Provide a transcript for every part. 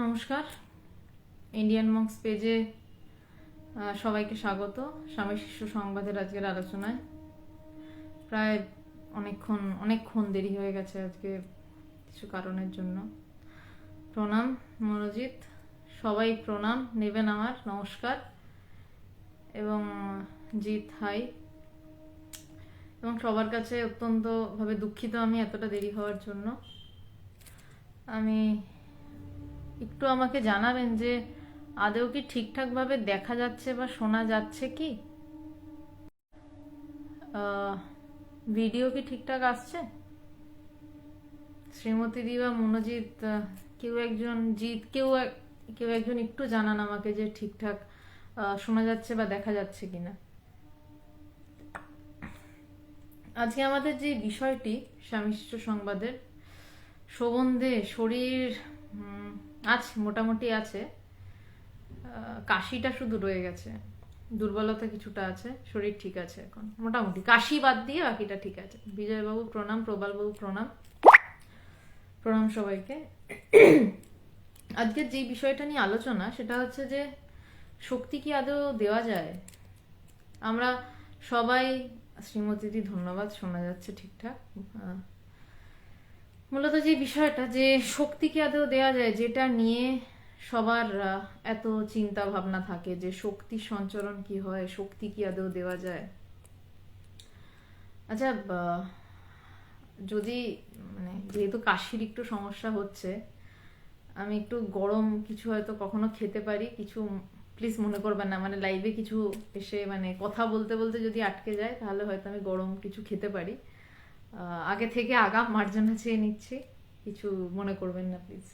নমস্কার, ইন্ডিয়ান মঙ্কস পেজে সবাইকে স্বাগত। স্বামী শিষ্য সংবাদের আজকের আলোচনায় প্রায় অনেকক্ষণ দেরি হয়ে গেছে আজকে কিছু কারণের জন্য। প্রণাম মনোজিৎ, সবাই প্রণাম নেবেন আমার, নমস্কার। এবং জিৎ হাই। এবং সবার কাছে অত্যন্তভাবে দুঃখিত আমি এতটা দেরি হওয়ার জন্য। আমি একটু আমাকে জানাবেন যে আদৌ কি ঠিকঠাকভাবে দেখা যাচ্ছে বা শোনা যাচ্ছে কি? ভিডিও কি ঠিকঠাক আসছে? শ্রীমতী দি বা মনোজিৎ, কেউ একজন, জিৎ, কেউ একজন একটু জানান আমাকে যে ঠিকঠাক শোনা যাচ্ছে বা দেখা যাচ্ছে কিনা। আজকে আমাদের যে বিষয়টি স্বামী শিষ্য সংবাদের, সম্বন্ধে শরীর আজ মোটামুটি আছে, কাশিটা শুধু রয়ে গেছে, দুর্বলতা কিছুটা আছে, শরীর ঠিক আছে এখন মোটামুটি, কাশি বাদ দিয়ে বাকিটা ঠিক আছে। বিজয়বাবু প্রণাম, প্রবালবাবু প্রণাম, প্রণাম সবাইকে। আজকের যে বিষয়টা নিয়ে আলোচনা সেটা হচ্ছে যে শক্তি কি আদৌ দেওয়া যায়? আমরা সবাই, শ্রীমতীদি ধন্যবাদ, শোনা যাচ্ছে ঠিকঠাক। মূলত যে বিষয়টা যে শক্তি কি আদৌ দেওয়া যায়, যেটা নিয়ে সবার এত চিন্তা ভাবনা থাকে যে শক্তি সঞ্চরণ কি হয়, শক্তি কি আদৌ দেওয়া যায়। আচ্ছা, যদি যেহেতু কাশির একটু সমস্যা হচ্ছে, আমি একটু গরম কিছু হয়তো কখনো খেতে পারি, কিছু প্লিজ মনে করবেন না, লাইভে কিছু এসে কথা বলতে বলতে যদি আটকে যায় তাহলে হয়তো আমি গরম কিছু খেতে পারি। আগে থেকে আগাম মার্জনা চেয়ে নিচ্ছি, কিছু মনে করবেন না প্লিজ।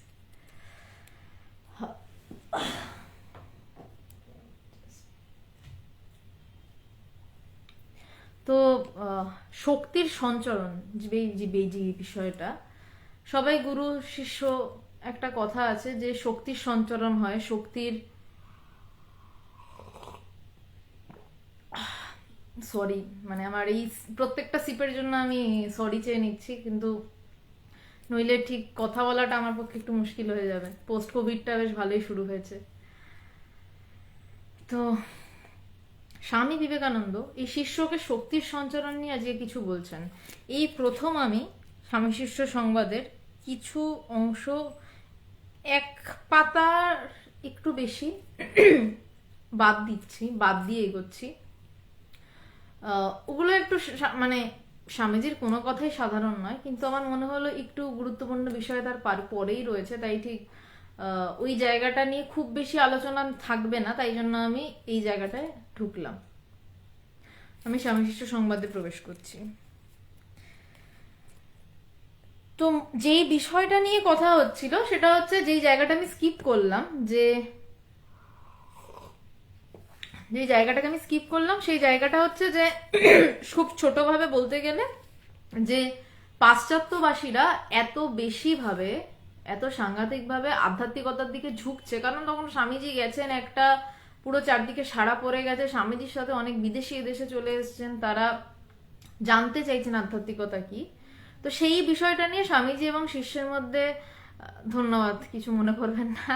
তো শক্তির সঞ্চরণ যে বিষয়টা, সবাই গুরু শিষ্য একটা কথা আছে যে শক্তির সঞ্চরণ হয়, শক্তির, সরি আমার এই প্রত্যেকটা সিপের জন্য আমি সরি চেয়ে নিচ্ছি, কিন্তু নইলে ঠিক কথা বলাটা আমার পক্ষে একটু মুশকিল হয়ে যাবে। পোস্ট কোভিডটা বেশ ভালোই শুরু হয়েছে। তো স্বামী বিবেকানন্দ এই শিষ্যকে শক্তির সঞ্চরণ নিয়ে আজকে কিছু বলছেন। এই প্রথম আমি স্বামী শিষ্য সংবাদের কিছু অংশ, এক পাতার একটু বেশি বাদ দিয়ে এগোচ্ছি। ওগুলো একটু স্বামীজির কোনো কথাই সাধারণ নয়, কিন্তু আমার মনে হলো একটু গুরুত্বপূর্ণ বিষয় তার পরেই রয়েছে, তাই ঠিক ওই জায়গাটা নিয়ে খুব বেশি আলোচনা থাকবে না, তাই জন্য আমি এই জায়গাটায় ঢুকলাম। আমি স্বামী শিষ্য সংবাদে প্রবেশ করছি। তো যেই বিষয়টা নিয়ে কথা হচ্ছিল সেটা হচ্ছে, যেই জায়গাটা আমি স্কিপ করলাম, যে জায়গাটাকে আমি স্কিপ করলাম সেই জায়গাটা হচ্ছে যে খুব ছোটভাবে বলতে গেলে যে পাশ্চাত্যবাসীরা এত বেশিভাবে, এত সাংঘাতিকভাবে আধ্যাত্মিকতার দিকে ঝুঁকছে, কারণ তখন স্বামীজি গেছেন, একটা পুরো চারদিকে সাড়া পড়ে গেছে, স্বামীজির সাথে অনেক বিদেশি এদেশে চলে এসেছেন, তারা জানতে চাইছেন আধ্যাত্মিকতা কি। তো সেই বিষয়টা নিয়ে স্বামীজি এবং শিষ্যের মধ্যে, ধন্যবাদ, কিছু মনে করবেন না,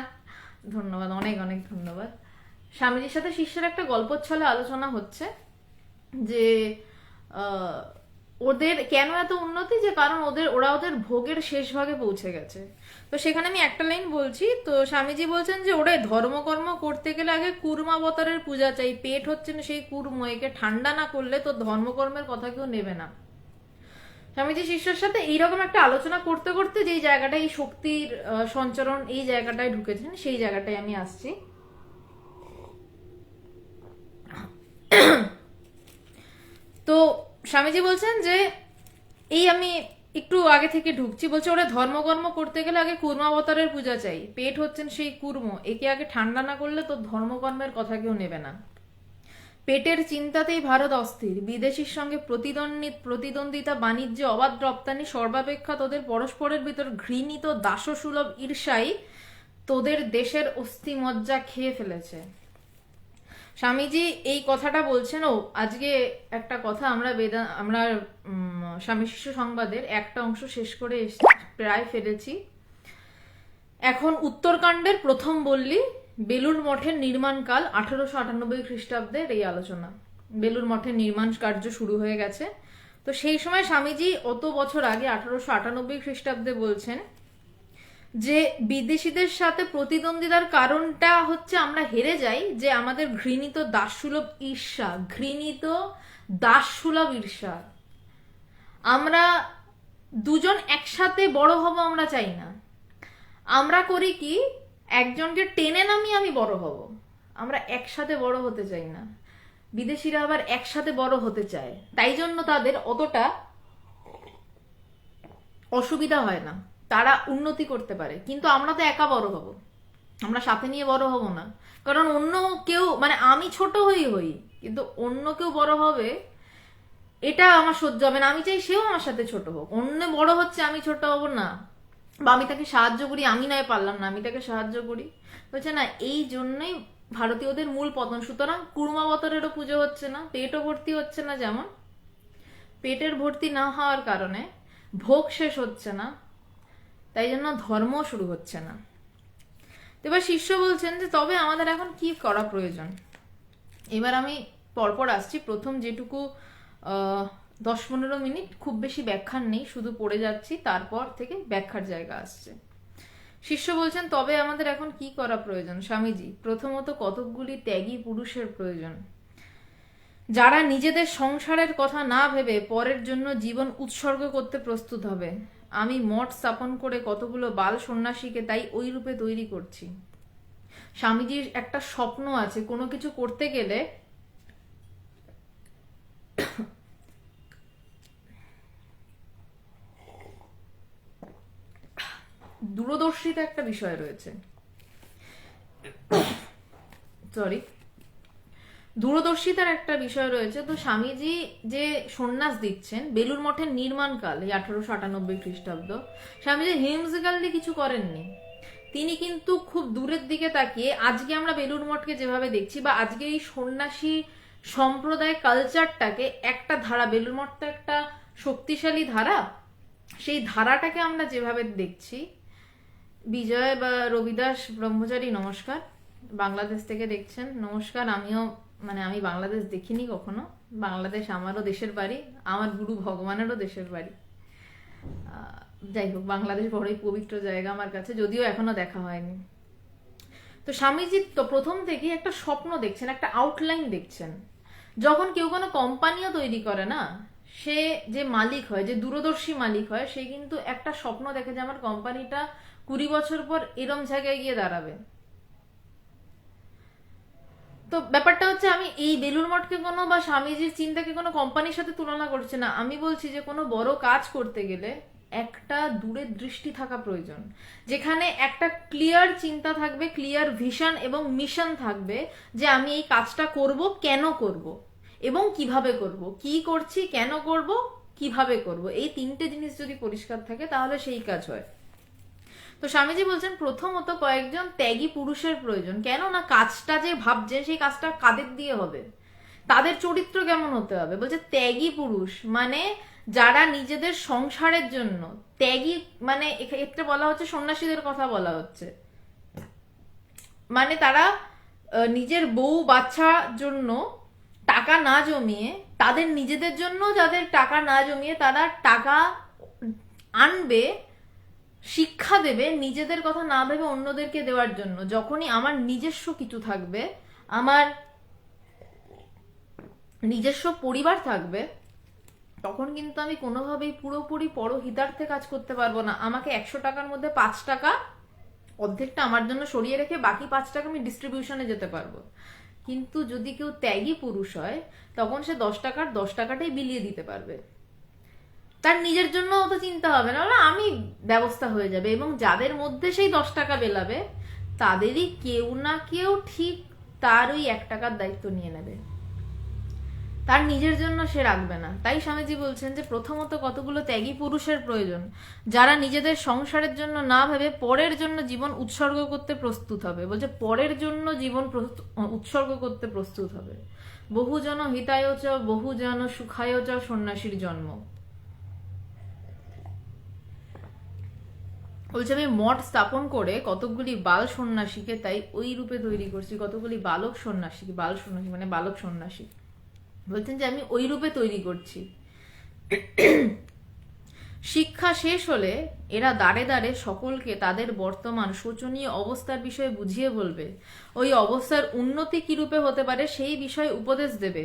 ধন্যবাদ, অনেক অনেক ধন্যবাদ। স্বামীজির সাথে শিষ্যের একটা গল্পচ্ছলে আলোচনা হচ্ছে যে ওদের কেন এত উন্নতি, যে কারণ ওরা ওদের ভোগের শেষ ভাগে পৌঁছে গেছে। তো সেখানে আমি একটা লাইন বলছি, তো স্বামীজি বলছেন যে ওরা ধর্মকর্ম করতে গেলে আগে কুর্মাবতারের পূজা চাই, পেট হচ্ছে না সেই কুর্ম, একে ঠান্ডা না করলে তো ধর্মকর্মের কথা কেউ নেবে না। স্বামীজি শিষ্যের সাথে এইরকম একটা আলোচনা করতে করতে যেই জায়গাটায় এই শক্তির সঞ্চরণ, এই জায়গাটায় ঢুকেছেন, সেই জায়গাটায় আমি আসছি। তো স্বামীজি বলছেন যে, এই আমি একটু আগে থেকে ঢুকছি, বলছে ওরা ধর্মকর্ম করতে গেলে আগে কুর্মাবতারের পূজা চাই, পেট হচ্ছেন সেই কুর্ম, একে আগে ঠান্ডা না করলে তো ধর্মকর্মের কথা কেউ নেবে না। পেটের চিন্তাতেই ভারত অস্থির, বিদেশির সঙ্গে প্রতিদ্বন্দ্বিতা, বাণিজ্যে অবাধ রপ্তানি, সর্বাপেক্ষা তোদের পরস্পরের ভিতর ঘৃণিত দাসসুলভ ঈর্ষাই তোদের দেশের অস্থিমজ্জা খেয়ে ফেলেছে। স্বামীজি এই কথাটা বলছেন। আজকে একটা কথা আমরা স্বামী শিষ্য সংবাদের একটা অংশ শেষ করে প্রায় ফেলেছি। এখন উত্তরকাণ্ডের প্রথম বললি বেলুড় মঠের নির্মাণকাল 1898 খ্রিস্টাব্দের এই আলোচনা। বেলুড় মঠের নির্মাণ কার্য শুরু হয়ে গেছে। তো সেই সময় স্বামীজি অত বছর আগে 1898 খ্রিস্টাব্দে বলছেন যে বিদেশিদের সাথে প্রতিদ্বন্দ্বিতার কারণটা হচ্ছে আমরা হেরে যাই যে আমাদের ঘৃণিত দাসসুলভ ঈর্ষা। আমরা দুজন একসাথে বড় হব আমরা চাই না। আমরা করি কি, একজনকে টেনে নামিয়ে আমি বড় হব, আমরা একসাথে বড় হতে চাই না। বিদেশিরা আবার একসাথে বড় হতে চায়, তাই জন্য তাদের অতটা অসুবিধা হয় না, তারা উন্নতি করতে পারে। কিন্তু আমরা তো একা বড় হব, আমরা সাথে নিয়ে বড় হব না। কারণ অন্য কেউ, মানে আমি ছোট হই কিন্তু অন্য কেউ বড় হবে এটা আমার সহ্য হবে না। আমি চাই সেও আমার সাথে ছোট হোক। অন্য বড় হচ্ছে, আমি ছোট হব না, বা আমি তাকে সাহায্য করি, আমি নয় পারলাম না আমি তাকে সাহায্য করি, বলছে না। এই জন্যই ভারতীয়দের মূল পতন। সুতরাং কুর্মাবতারেরও পুজো হচ্ছে না, পেটও ভর্তি হচ্ছে না। যেমন পেটের ভর্তি না হওয়ার কারণে ভোগ শেষ হচ্ছে না, তাই জন্য ধর্ম শুরু হচ্ছে না। এবার শিষ্য বলছেন যে তবে আমাদের এখন কি করা প্রয়োজন। এবার আমি পরপর আসছি। প্রথম যেটুকু 10-15 মিনিট, খুব বেশি ব্যাখ্যার নেই, শুধু পড়ে যাচ্ছি, তারপর থেকে ব্যাখ্যার জায়গা আসছে। শিষ্য বলছেন তবে আমাদের এখন কি করা প্রয়োজন। স্বামীজি, প্রথমত কতকগুলি ত্যাগী পুরুষের প্রয়োজন, যারা নিজেদের সংসারের কথা না ভেবে পরের জন্য জীবন উৎসর্গ করতে প্রস্তুত হবে। আমি মঠ স্থাপন করে কতগুলো বাল সন্ন্যাসীকে তাই ওই রূপে তৈরি করছি। স্বামীজির একটা স্বপ্ন আছে, কোনো কিছু করতে গেলে দূরদর্শিতা একটা বিষয় রয়েছে। দূরদর্শিতার একটা বিষয় রয়েছে। তো স্বামীজি যে সন্ন্যাস দিচ্ছেন, বেলুড় মঠের নির্মাণকাল এই 1898 খ্রিস্টাব্দ, স্বামীজি হিমজিক্যালি কিছু করেননি। তিনি কিন্তু খুব দূরের দিকে তাকিয়ে আজকে আমরা বেলুড় মঠকে যেভাবে দেখছি, বা আজকে এই সন্ন্যাসী সম্প্রদায় কালচারটাকে, একটা ধারা, বেলুড় মঠ তো একটা শক্তিশালী ধারা, সেই ধারাটাকে আমরা যেভাবে দেখছি। বিজয় বা রবিদাস ব্রহ্মচারী নমস্কার, বাংলাদেশ থেকে দেখছেন, নমস্কার। আমি বাংলাদেশ দেখিনি কখনো, বাংলাদেশ আমারও দেশের বাড়ি, আমার গুরু ভগবানেরও দেশের বাড়ি। যাই হোক, বাংলাদেশ বড়ই পবিত্র জায়গা আমার কাছে, যদিও এখনো দেখা হয়নি। তো স্বামীজি তো প্রথম থেকেই একটা স্বপ্ন দেখছেন, একটা আউটলাইন দেখছেন। যখন কেউ কোনো কোম্পানিও তৈরি করে না, সে যে মালিক হয়, যে দূরদর্শী মালিক হয়, সে কিন্তু একটা স্বপ্ন দেখে যে আমার কোম্পানিটা 20 বছর পর এরম জায়গায় গিয়ে দাঁড়াবে। তো ব্যাপারটা হচ্ছে, আমি এই বেলুড় মঠকে কোনো, বা স্বামীজির চিন্তাকে কোনো কোম্পানির সাথে তুলনা করছি না। আমি বলছি যে কোনো বড় কাজ করতে গেলে একটা দূরের দৃষ্টি থাকা প্রয়োজন, যেখানে একটা ক্লিয়ার চিন্তা থাকবে, ক্লিয়ার ভিশন এবং মিশন থাকবে, যে আমি এই কাজটা করব, কেন করব এবং কিভাবে করব, কি করছি, কেন করব, কিভাবে করব। এই 3টে জিনিস যদি পরিষ্কার থাকে তাহলে সেই কাজ হয়। তো স্বামীজি বলছেন প্রথমত কয়েকজন ত্যাগী পুরুষের প্রয়োজন। কেন না, কাজটা যে ভাবছে সেই কাজটা কাদের দিয়ে হবে, তাদের চরিত্র কেমন হতে হবে। বলছে ত্যাগী পুরুষ মানে যারা নিজেদের সংসারের জন্য ত্যাগী, মানে এক্ষেত্রে বলা হচ্ছে সন্ন্যাসীদের কথা বলা হচ্ছে, মানে তারা নিজের বউ বাচ্চার জন্য টাকা না জমিয়ে, তাদের নিজেদের জন্য যাদের টাকা না জমিয়ে তারা টাকা আনবে, শিক্ষা দেবে, নিজেদের কথা না ভেবে অন্যদেরকে দেওয়ার জন্য। যখনই আমার নিজস্ব কিছু থাকবে, আমার নিজস্ব পরিবার থাকবে, তখন কিন্তু আমি কোনোভাবেই পুরোপুরি পরহিতার্থে কাজ করতে পারবো না। আমাকে 100 টাকার মধ্যে 5 টাকা, অর্ধেকটা আমার জন্য সরিয়ে রেখে বাকি 5 টাকা আমি ডিস্ট্রিবিউশনে যেতে পারবো। কিন্তু যদি কেউ ত্যাগী পুরুষ হয়, তখন সে 10 টাকার 10 টাকাটাই বিলিয়ে দিতে পারবে, তার নিজের জন্য অত চিন্তা হবে না, আমি ব্যবস্থা হয়ে যাবে। এবং যাদের মধ্যে সেই 10 টাকা বেলাবে, তাদেরই কেউ না কেউ ঠিক তার ওই 1 টাকার দায়িত্ব নিয়ে নেবে, তার নিজের জন্য সে রাখবে না। তাই স্বামীজি বলছেন যে প্রথমত কতগুলো ত্যাগী পুরুষের প্রয়োজন, যারা নিজেদের সংসারের জন্য না ভেবে পরের জন্য জীবন উৎসর্গ করতে প্রস্তুত হবে। বলছে পরের জন্য জীবন উৎসর্গ করতে প্রস্তুত হবে। বহুজন হিতায় চ বহুজন সুখায় চ সন্ন্যাসীর জন্ম। বলছে আমি মঠ স্থাপন করে কতকগুলি বাল সন্ন্যাসীকে তাই ওই রূপে তৈরি করছি, কতগুলি বালক সন্ন্যাসী, বাল সন্ন্যাসী মানে বালক সন্ন্যাসী, বলছেন যে আমি ওই রূপে তৈরি করছি। শিক্ষা শেষ হলে এরা দাঁড়ে দাঁড়ে সকলকে তাদের বর্তমান শোচনীয় অবস্থার বিষয়ে বুঝিয়ে বলবে, ওই অবস্থার উন্নতি কিরূপে হতে পারে সেই বিষয়ে উপদেশ দেবে,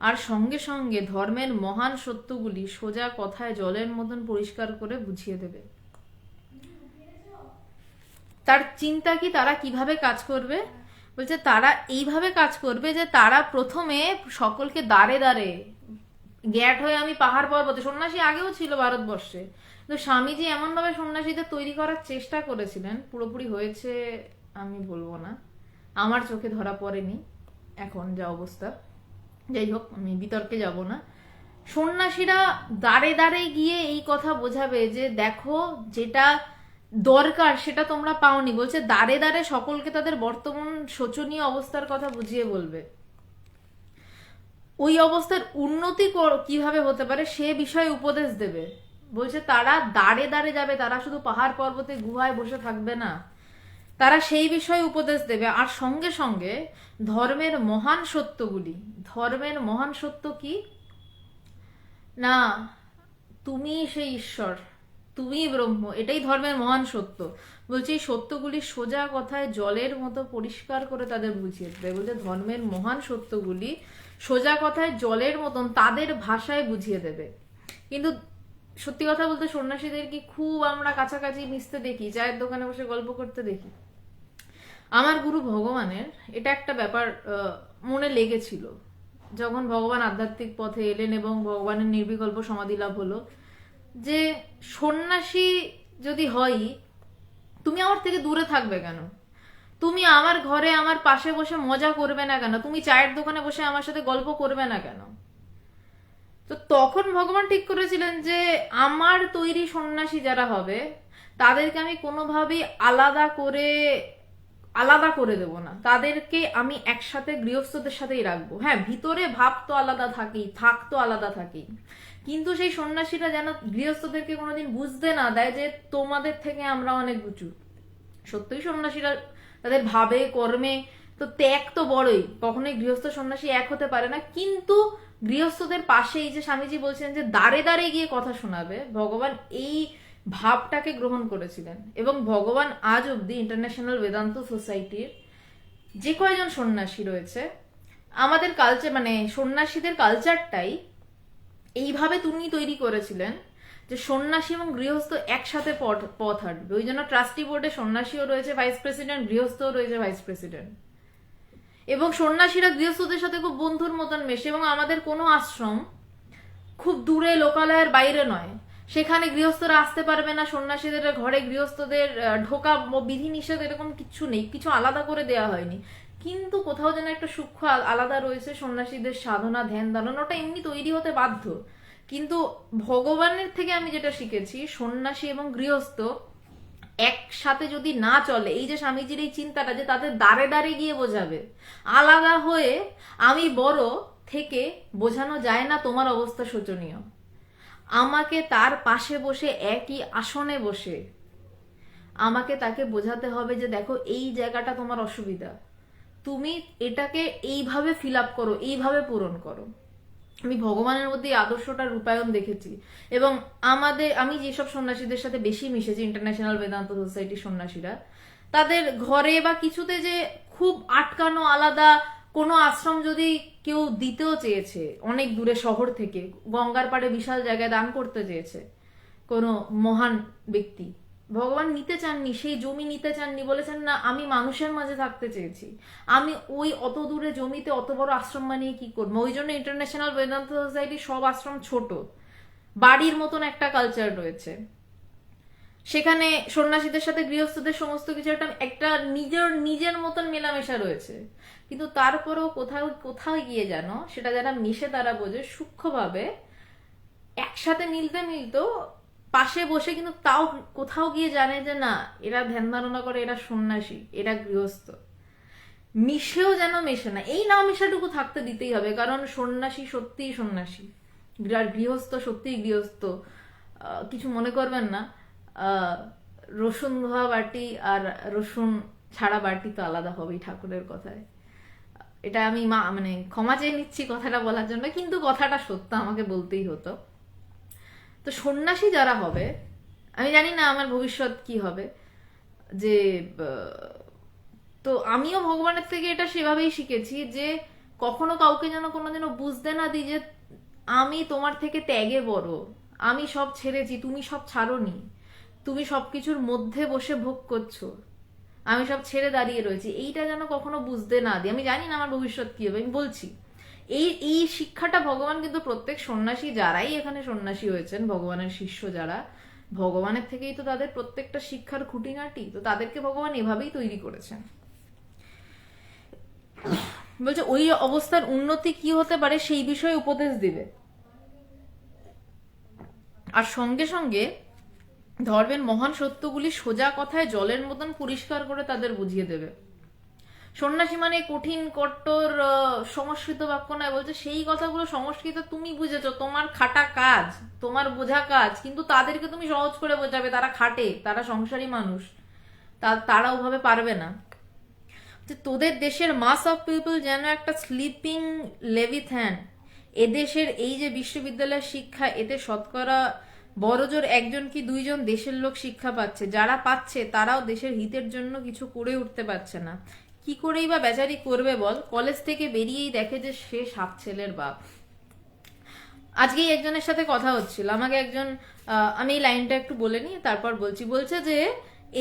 আর সঙ্গে সঙ্গে ধর্মের মহান সত্যগুলি সোজা কথায় জলের মতন পরিষ্কার করে বুঝিয়ে দেবে। তার চিন্তা কি তারা কিভাবে কাজ করবে? বলছে তারা এইভাবে কাজ করবে যে তারা প্রথমে সকলকে দাঁড়ে দাঁড়ে গ্যাট হয়ে, আমি পাহাড় পর্বতে, সন্ন্যাসী আগেও ছিল ভারতবর্ষে, তো স্বামীজি এমন ভাবে সন্ন্যাসীদের তৈরি করার চেষ্টা করেছিলেন, পুরোপুরি হয়েছে আমি বলবো না, আমার চোখে ধরা পড়েনি এখন যা অবস্থা, যাই হোক আমি বিতর্কে যাব না। সন্ন্যাসীরা দাঁড়ে দাঁড়ে গিয়ে এই কথা বোঝাবে যে দেখো যেটা দরকার সেটা তোমরা পাওনি, বলছে দাঁড়ে দাঁড়ে সকলকে তাদের বর্তমান শোচনীয় অবস্থার কথা বুঝিয়ে বলবে, ওই অবস্থার উন্নতি কিভাবে হতে পারে সে বিষয়ে উপদেশ দেবে। বলছে তারা দাঁড়ে দাঁড়ে যাবে, তারা শুধু পাহাড় পর্বতে গুহায় বসে থাকবে না, তারা সেই বিষয়ে উপদেশ দেবে, আর সঙ্গে সঙ্গে ধর্মের মহান সত্যগুলি, ধর্মের মহান সত্য কি না, তুমি সেই ঈশ্বর, তুমি ব্রহ্ম, এটাই ধর্মের মহান সত্য। বলছে এই সত্যগুলি সোজা কথায় জলের মতো পরিষ্কার করে তাদের বুঝিয়ে দেবে। বলছে ধর্মের মহান সত্যগুলি সোজা কথায় জলের মতন তাদের ভাষায় বুঝিয়ে দেবে। কিন্তু সত্যি কথা বলতে সন্ন্যাসীদের কি খুব আমরা কাছাকাছি মিশতে দেখি, চায়ের দোকানে বসে গল্প করতে দেখি? আমার গুরু ভগবানের এটা একটা ব্যাপার মনে লেগেছিল যখন ভগবান আধ্যাত্মিক পথে এলেন এবং ভগবানের নির্বিকল্প সমাধি লাভ হলো, যে সন্ন্যাসী যদি হই তুমি আমার থেকে দূরে থাকবে কেন? তুমি আমার ঘরে আমার পাশে বসে মজা করবে না কেন? তুমি চায়ের দোকানে বসে আমার সাথে গল্প করবে না কেন? তো তখন ভগবান ঠিক করেছিলেন যে আমার তৈরি সন্ন্যাসী যারা হবে তাদেরকে আমি কোনোভাবেই আলাদা করে দেব না, তাদেরকে আমি একসাথে গৃহস্থদের সাথেই রাখবো। হ্যাঁ, ভিতরে ভাব তো আলাদা থাকেই, থাকতো আলাদা থাকেই, কিন্তু সেই সন্ন্যাসীরা যেন গৃহস্থদেরকে কোনোদিন বুঝতে না দেয় যে তোমাদের থেকে আমরা অনেক উঁচু। সত্যই সন্ন্যাসীরা তাদের ভাবে কর্মে তো ত্যাগ তো বড়ই, কখনোই গৃহস্থ সন্ন্যাসী এক হতে পারে না, কিন্তু গৃহস্থদের পাশে এই যে স্বামীজি বলছেন যে দাঁড়ে দাঁড়ে গিয়ে কথা শোনাবে, ভগবান এই ভাবটাকে গ্রহণ করেছিলেন। এবং ভগবান আজ অব্দি ইন্টারন্যাশনাল বেদান্ত সোসাইটির যে কয়জন সন্ন্যাসী রয়েছে, আমাদের কালচার মানে সন্ন্যাসীদের কালচারটাই এইভাবে তিনি তৈরি করেছিলেন যে সন্ন্যাসী এবং গৃহস্থ একসাথে পথ হাঁটবে। ওই জন্য ট্রাস্টি বোর্ডে সন্ন্যাসীও রয়েছে ভাইস প্রেসিডেন্ট, গৃহস্থও রয়েছে ভাইস প্রেসিডেন্ট, এবং সন্ন্যাসীরা গৃহস্থদের সাথে খুব বন্ধুর মতন মেশে। এবং আমাদের কোনো আশ্রম খুব দূরে লোকালয়ের বাইরে নয়, সেখানে গৃহস্থরা আসতে পারবে না, সন্ন্যাসীদের ঘরে গৃহস্থদের ঢোকা বিধিনিষেধ এরকম কিছু নেই, কিছু আলাদা করে দেওয়া হয়নি, কিন্তু কোথাও যেন একটা সূক্ষ্ম আলাদা রয়েছে। সন্ন্যাসীদের সাধনা ধ্যান ধারণা ওটা এমনি তৈরি হতে বাধ্য, কিন্তু ভগবানের থেকে আমি যেটা শিখেছি সন্ন্যাসী এবং গৃহস্থ একসাথে যদি না চলে, এই যে স্বামীজির এই চিন্তাটা যে তাদের দাঁড়ে দাঁড়ে গিয়ে বোঝাবে, আলাদা হয়ে আমি বড় থেকে বোঝানো যায় না তোমার অবস্থা শোচনীয়, আমাকে তার পাশে বসে একই আসনে বসে আমাকে তাকে বোঝাতে হবে যে দেখো এই জায়গাটা তোমার অসুবিধা, তুমি এটাকে এইভাবে ফিল আপ করো, এইভাবে পূরণ করো। আমি ভগবানের মধ্যে এই আদর্শটার রূপায়ণ দেখেছি। এবং আমি যেসব সন্ন্যাসীদের সাথে বেশি মিশেছি, ইন্টারন্যাশনাল বেদান্ত সোসাইটির সন্ন্যাসীরা, তাদের ঘরে বা কিছুতে যে খুব আটকানো আলাদা কোনো আশ্রম যদি কেউ দিতেও চেয়েছে অনেক দূরে শহর থেকে, গঙ্গার পাড়ে বিশাল জায়গায় দান করতে চেয়েছে কোনো মহান ব্যক্তি, ভগবান নিতে চাননি, সেই জমি নিতে চাননি, বলেছেন না আমি মানুষের মাঝে থাকতে চেয়েছি, আমি ওই অত দূরে জমিতে অত বড় আশ্রম বানিয়ে কি করবো। ওই জন্য ইন্টারন্যাশনাল বেদান্ত সোসাইটি সব আশ্রম ছোট, বাড়ির মতন একটা কালচার রয়েছে, সেখানে সন্ন্যাসীদের সাথে গৃহস্থদের সমস্ত কিছু একটা নিজের মতন মেলামেশা রয়েছে, কিন্তু তারপরেও কোথাও গিয়ে যেন সেটা যারা মিশে তারা বোঝে সূক্ষ্মভাবে একসাথে মিলতে পাশে বসে, কিন্তু তাও কোথাও গিয়ে জানে যে না এরা ধ্যান ধারণা করে, এরা সন্ন্যাসী, এরা গৃহস্থ, মিশেও যেন মেশে না, এই না মেশাটুকু থাকতে দিতেই হবে। কারণ সন্ন্যাসী সত্যিই সন্ন্যাসী, গৃহস্থ সত্যিই গৃহস্থ, কিছু মনে করবেন না, রসুন ধোয়া বাটি আর রসুন ছাড়া বাটি তো আলাদা হবেই ঠাকুরের কথায়। এটা আমি মানে ক্ষমা চেয়ে নিচ্ছি কথাটা বলার জন্য, কিন্তু কথাটা সত্য, আমাকে বলতেই হতো। তো সন্ন্যাসী যারা হবে, আমি জানি না আমার ভবিষ্যৎ কি হবে, যে তো আমিও ভগবানের থেকে এটা সেভাবেই শিখেছি যে কখনো কাউকে যেন কোনোদিনও বুঝতে না দিই যে আমি তোমার থেকে ত্যাগে বড়, আমি সব ছেড়েছি, তুমি সব ছাড়োনি, তুমি সবকিছুর মধ্যে বসে ভোগ করছো, আমি সব ছেড়ে দাঁড়িয়ে রয়েছি, এইটা যেন কখনো বুঝতে না দিই। আমি জানি না আমার ভবিষ্যৎ কি হবে, আমি বলছি এই এই শিক্ষাটা ভগবান কিন্তু প্রত্যেক সন্ন্যাসী, যারাই এখানে সন্ন্যাসী হয়েছেন, ভগবানের শিষ্য যারা, ভগবানের থেকেই তো তাদের প্রত্যেকটা শিক্ষার খুঁটিনাটি, তো তাদেরকে ভগবান এভাবেই তৈরি করেছেন। বলছে ওই অবস্থার উন্নতি কি হতে পারে সেই বিষয়ে উপদেশ দিবে, আর সঙ্গে সঙ্গে ধর্মের মহান সত্যগুলি সোজা কথায় জলের মতন পরিষ্কার করে তাদের বুঝিয়ে দেবে। সন্ন্যাসী মানে কঠিন কট্টর সংস্কৃত বাক্য নয়, বলছে সেই কথাগুলো সংস্কৃত তুমি বুঝেছো, তোমার খাটা কাজ, তোমার বোঝা কাজ, কিন্তু তাদেরকে তুমি সহজ করে বোঝাবে, তারা খাটে, তারা সংসারী মানুষ, তারা ওভাবে পারবে না। তোদের দেশের মাস অফ পিপল যেন একটা স্লিপিং লেভিথ্যান, এদেশের এই যে বিশ্ববিদ্যালয়ের শিক্ষা, এতে শতকরা বড়জোর একজন কি দুইজন দেশের লোক শিক্ষা পাচ্ছে, যারা পাচ্ছে তারাও দেশের হিতের জন্য কিছু করে উঠতে পারছে না। কি করেই বা বেচারি করবে বল, কলেজ থেকে বেরিয়েই দেখে যে সে 7 ছেলের বাপ। আজকেই একজনের সাথে কথা হচ্ছিল, আমাকে একজন, আমি এই লাইনটা একটু বলে নিই তারপর বলছি, বলছে যে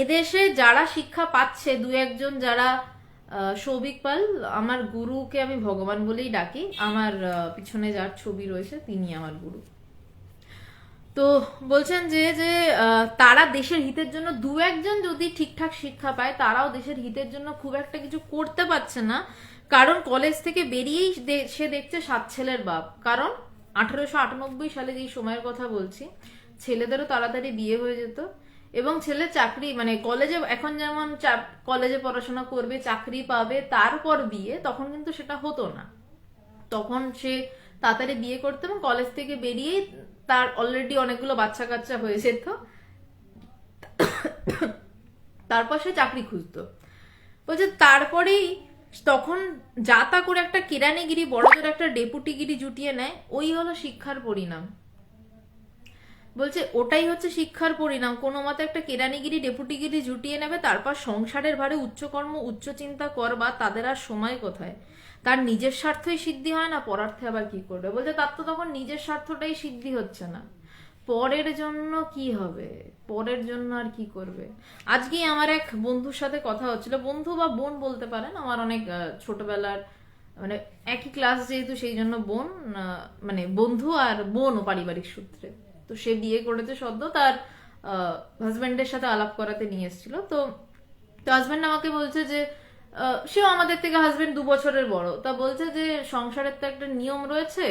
এদেশে যারা শিক্ষা পাচ্ছে, দু একজন যারা, সৌভিক পাল, আমার গুরুকে আমি ভগবান বলেই ডাকি, আমার পিছনে যার ছবি রয়েছে তিনি আমার গুরু। তো বলছেন যে যে তারা দেশের হিতের জন্য দু একজন যদি ঠিকঠাক শিক্ষা পায়, তারাও দেশের হিতের জন্য খুব একটা কিছু করতে পারছে না, কারণ কলেজ থেকে বেরিয়েই সে দেখছে 7 ছেলের বাপ। কারণ 1898 সালে যেই সময়ের কথা বলছি, ছেলেদেরও তাড়াতাড়ি বিয়ে হয়ে যেত, এবং ছেলে চাকরি, মানে কলেজে এখন যেমন কলেজে পড়াশোনা করবে, চাকরি পাবে, তারপর বিয়ে, তখন কিন্তু সেটা হতো না। তখন সে তাড়াতাড়ি বিয়ে করতো এবং কলেজ থেকে বেরিয়েই তার অলরেডি অনেকগুলো বাচ্চা কাচ্চা হয়ে যেত, তারপর সে চাকরি খুঁজতো। বলছে তারপরেই তখন যা তা করে একটা কেরানিগিরি, বড়দের একটা ডেপুটিগিরি জুটিয়ে নেয়, ওই হলো শিক্ষার পরিণাম। বলছে ওটাই হচ্ছে শিক্ষার পরিণাম, কোনো মতে একটা কেরানিগিরি ডেপুটিগিরি জুটিয়ে নেবে, তারপর সংসারের ভারে উচ্চকর্ম উচ্চ চিন্তা করবা, তাদের আর সময় কোথায়, তার নিজের স্বার্থই সিদ্ধি হয় না, পরার্থে আবার কি করবে। বলছে তার তো তখন নিজের স্বার্থটাই সিদ্ধি হচ্ছে না, পরের জন্য কি হবে, পরের জন্য আর কি করবে। আজকেই আমার এক বন্ধুর সাথে কথা হচ্ছিল, বন্ধু বা বোন বলতে পারেন, আমার অনেক ছোটবেলার, মানে একই ক্লাস যেহেতু সেই জন্য বোন, মানে বন্ধু আর বোনও পারিবারিক সূত্রে। তো সে বিয়ে করেছে সদ্য, তার হাজব্যান্ডের সাথে আলাপ করাতে নিয়ে এসেছিল। তো হাজব্যান্ড আমাকে বলছে যে সেও আমাদের থেকে হাজব্যান্ড 2 বছরের বড়, তা বলছে যে সংসারের তো একটা নিয়ম রয়েছে,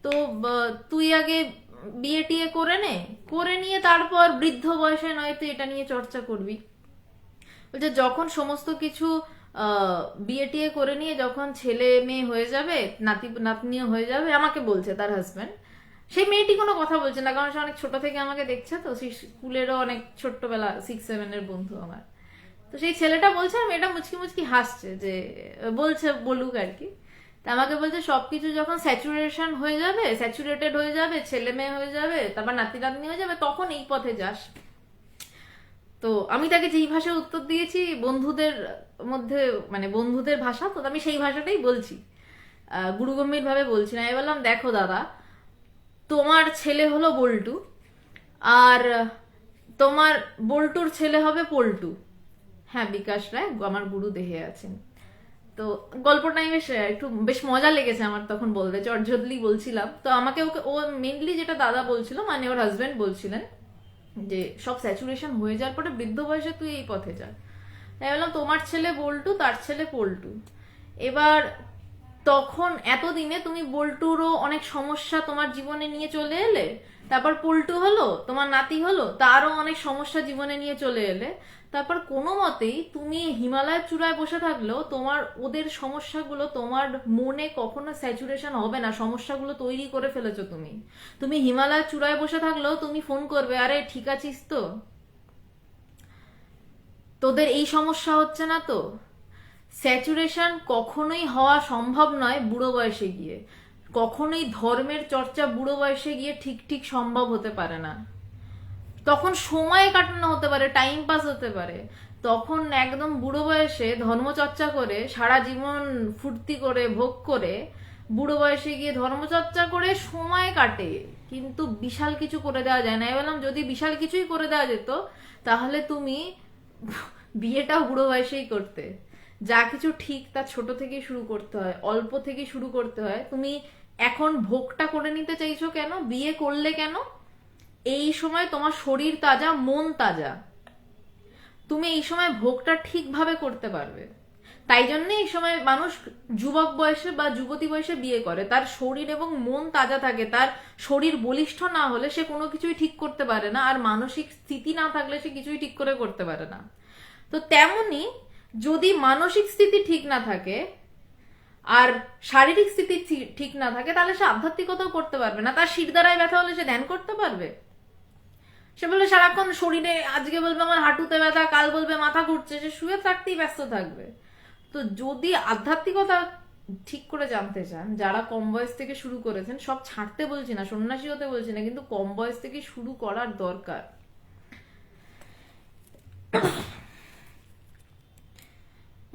তো তুই আগে বিয়ে টিয়ে করে নিয়ে তারপর বৃদ্ধ বয়সে নয়তো এটা নিয়ে চর্চা করবি। বলছে যখন সমস্ত কিছু বিয়ে টিয়ে করে নিয়ে যখন ছেলে মেয়ে হয়ে যাবে, নাতি নাতনিও হয়ে যাবে, আমাকে বলছে তার হাজব্যান্ড, সেই মেয়েটি কোনো কথা বলছে না, কারণ সে অনেক ছোট থেকে আমাকে দেখছে, তো সেই স্কুলেরও অনেক ছোট্টবেলা 6-7 বন্ধু আমার। তো সেই ছেলেটা বলছে, আর মেয়েটা মুচকি মুচকি হাসছে, যে বলছে বলুক আর কি। তা আমাকে বলছে সবকিছু যখন স্যাচুরেশন হয়ে যাবে, স্যাচুরেটেড হয়ে যাবে, ছেলে মেয়ে হয়ে যাবে, তারপর নাতি নাতনি হয়ে যাবে, তখন এই পথে যাস। তো আমি তাকে যেই ভাষায় উত্তর দিয়েছি, বন্ধুদের মধ্যে, মানে বন্ধুদের ভাষা, তো আমি সেই ভাষাটাই বলছি, গুরুগম্ভীর ভাবে বলছি না। আমি বললাম দেখো দাদা, তোমার ছেলে হলো বল্টু, আর তোমার বল্টুর ছেলে হবে পল্টু। হ্যাঁ, বিকাশ রায় আমার গুরু দেহে আছেন। তো গল্পটাই বেশ মজা লেগেছে আমার তখন বলতে, চটজলদি বলছিলাম। তো আমাকে ও মেনলি যেটা দাদা বলছিল, মানে ওর হাজবেন্ড বলছিলেন যে সব স্যাচুরেশন হয়ে যাওয়ার পরে বৃদ্ধ বয়সে তুই এই পথে যা। তাই বললাম তোমার ছেলে বল্টু, তার ছেলে পল্টু। এবার তখন এতদিনে তুমি বল্টুরও অনেক সমস্যা তোমার জীবনে নিয়ে চলে এলে, তারপর পল্টু হলো, তোমার নাতি হলো, তারও অনেক সমস্যা জীবনে নিয়ে চলে এলে, তারপর কোনো মতেই তুমি হিমালয়ের চূড়ায় বসে থাকলেও তোমার ওদের সমস্যাগুলো তোমার মনে কখনো স্যাচুরেশন হবে না, সমস্যাগুলো তৈরি করে ফেলেছো তুমি। তুমি হিমালয়ের চূড়ায় বসে থাকলেও তুমি ফোন করবে, আরে ঠিক আছিস তো, তোদের এই সমস্যা হচ্ছে না তো? স্যাচুরেশন কখনোই হওয়া সম্ভব নয় বুড়ো বয়সে গিয়ে, কখনোই ধর্মের চর্চা বুড়ো বয়সে গিয়ে ঠিক ঠিক সম্ভব হতে পারে না। তখন সময় কাটানো হতে পারে, টাইম পাস হতে পারে, তখন একদম বুড়ো বয়সে ধর্মচর্চা করে সারা জীবন ফুর্তি করে ভোগ করে বুড়ো বয়সে গিয়ে ধর্মচর্চা করে সময় কাটে, কিন্তু বিশাল কিছু করে দেওয়া যায় না। বললাম যদি বিশাল কিছুই করে দেওয়া যেত তাহলে তুমি বিয়েটাও বুড়ো বয়সেই করতে। যা কিছু ঠিক তা ছোট থেকে শুরু করতে হয়, অল্প থেকে শুরু করতে হয়। তুমি এখন ভোগটা করে নিতে চাইছো কেন? বিয়ে করলে কেন? এই সময় তোমার শরীর তাজা, মন তাজা, তুমি এই সময় ভোগটা ঠিকভাবে করতে পারবে। তাই জন্য এই সময় মানুষ যুবক বয়সে বা যুবতী বয়সে বিয়ে করে, তার শরীর এবং মন তাজা থাকে। তার শরীর বলিষ্ঠ না হলে সে কোনো কিছুই ঠিক করতে পারে না, আর মানসিক স্থিতি না থাকলে সে কিছুই ঠিক করে করতে পারে না। তো তেমনি যদি মানসিক স্থিতি ঠিক না থাকে আর শারীরিক স্থিতি ঠিক না থাকে, তাহলে সে আধ্যাত্মিকতাও করতে পারবে না। তার শিরদাঁড়ায় ব্যথা হলে সে ধ্যান করতে পারবে? সে বলবে সারাক্ষণ শরীরে, আজকে বলবে আমার হাঁটুতে ব্যথা, কাল বলবে মাথা ঘুরছে, সে শুয়ে থাকতেই ব্যস্ত থাকবে। তো যদি আধ্যাত্মিকতা ঠিক করে জানতে চান, যারা কম বয়স থেকে শুরু করেছেন, সব ছাড়তে বলছি না, সন্ন্যাসী হতে বলছি না, কিন্তু কম বয়স থেকে শুরু করার দরকার।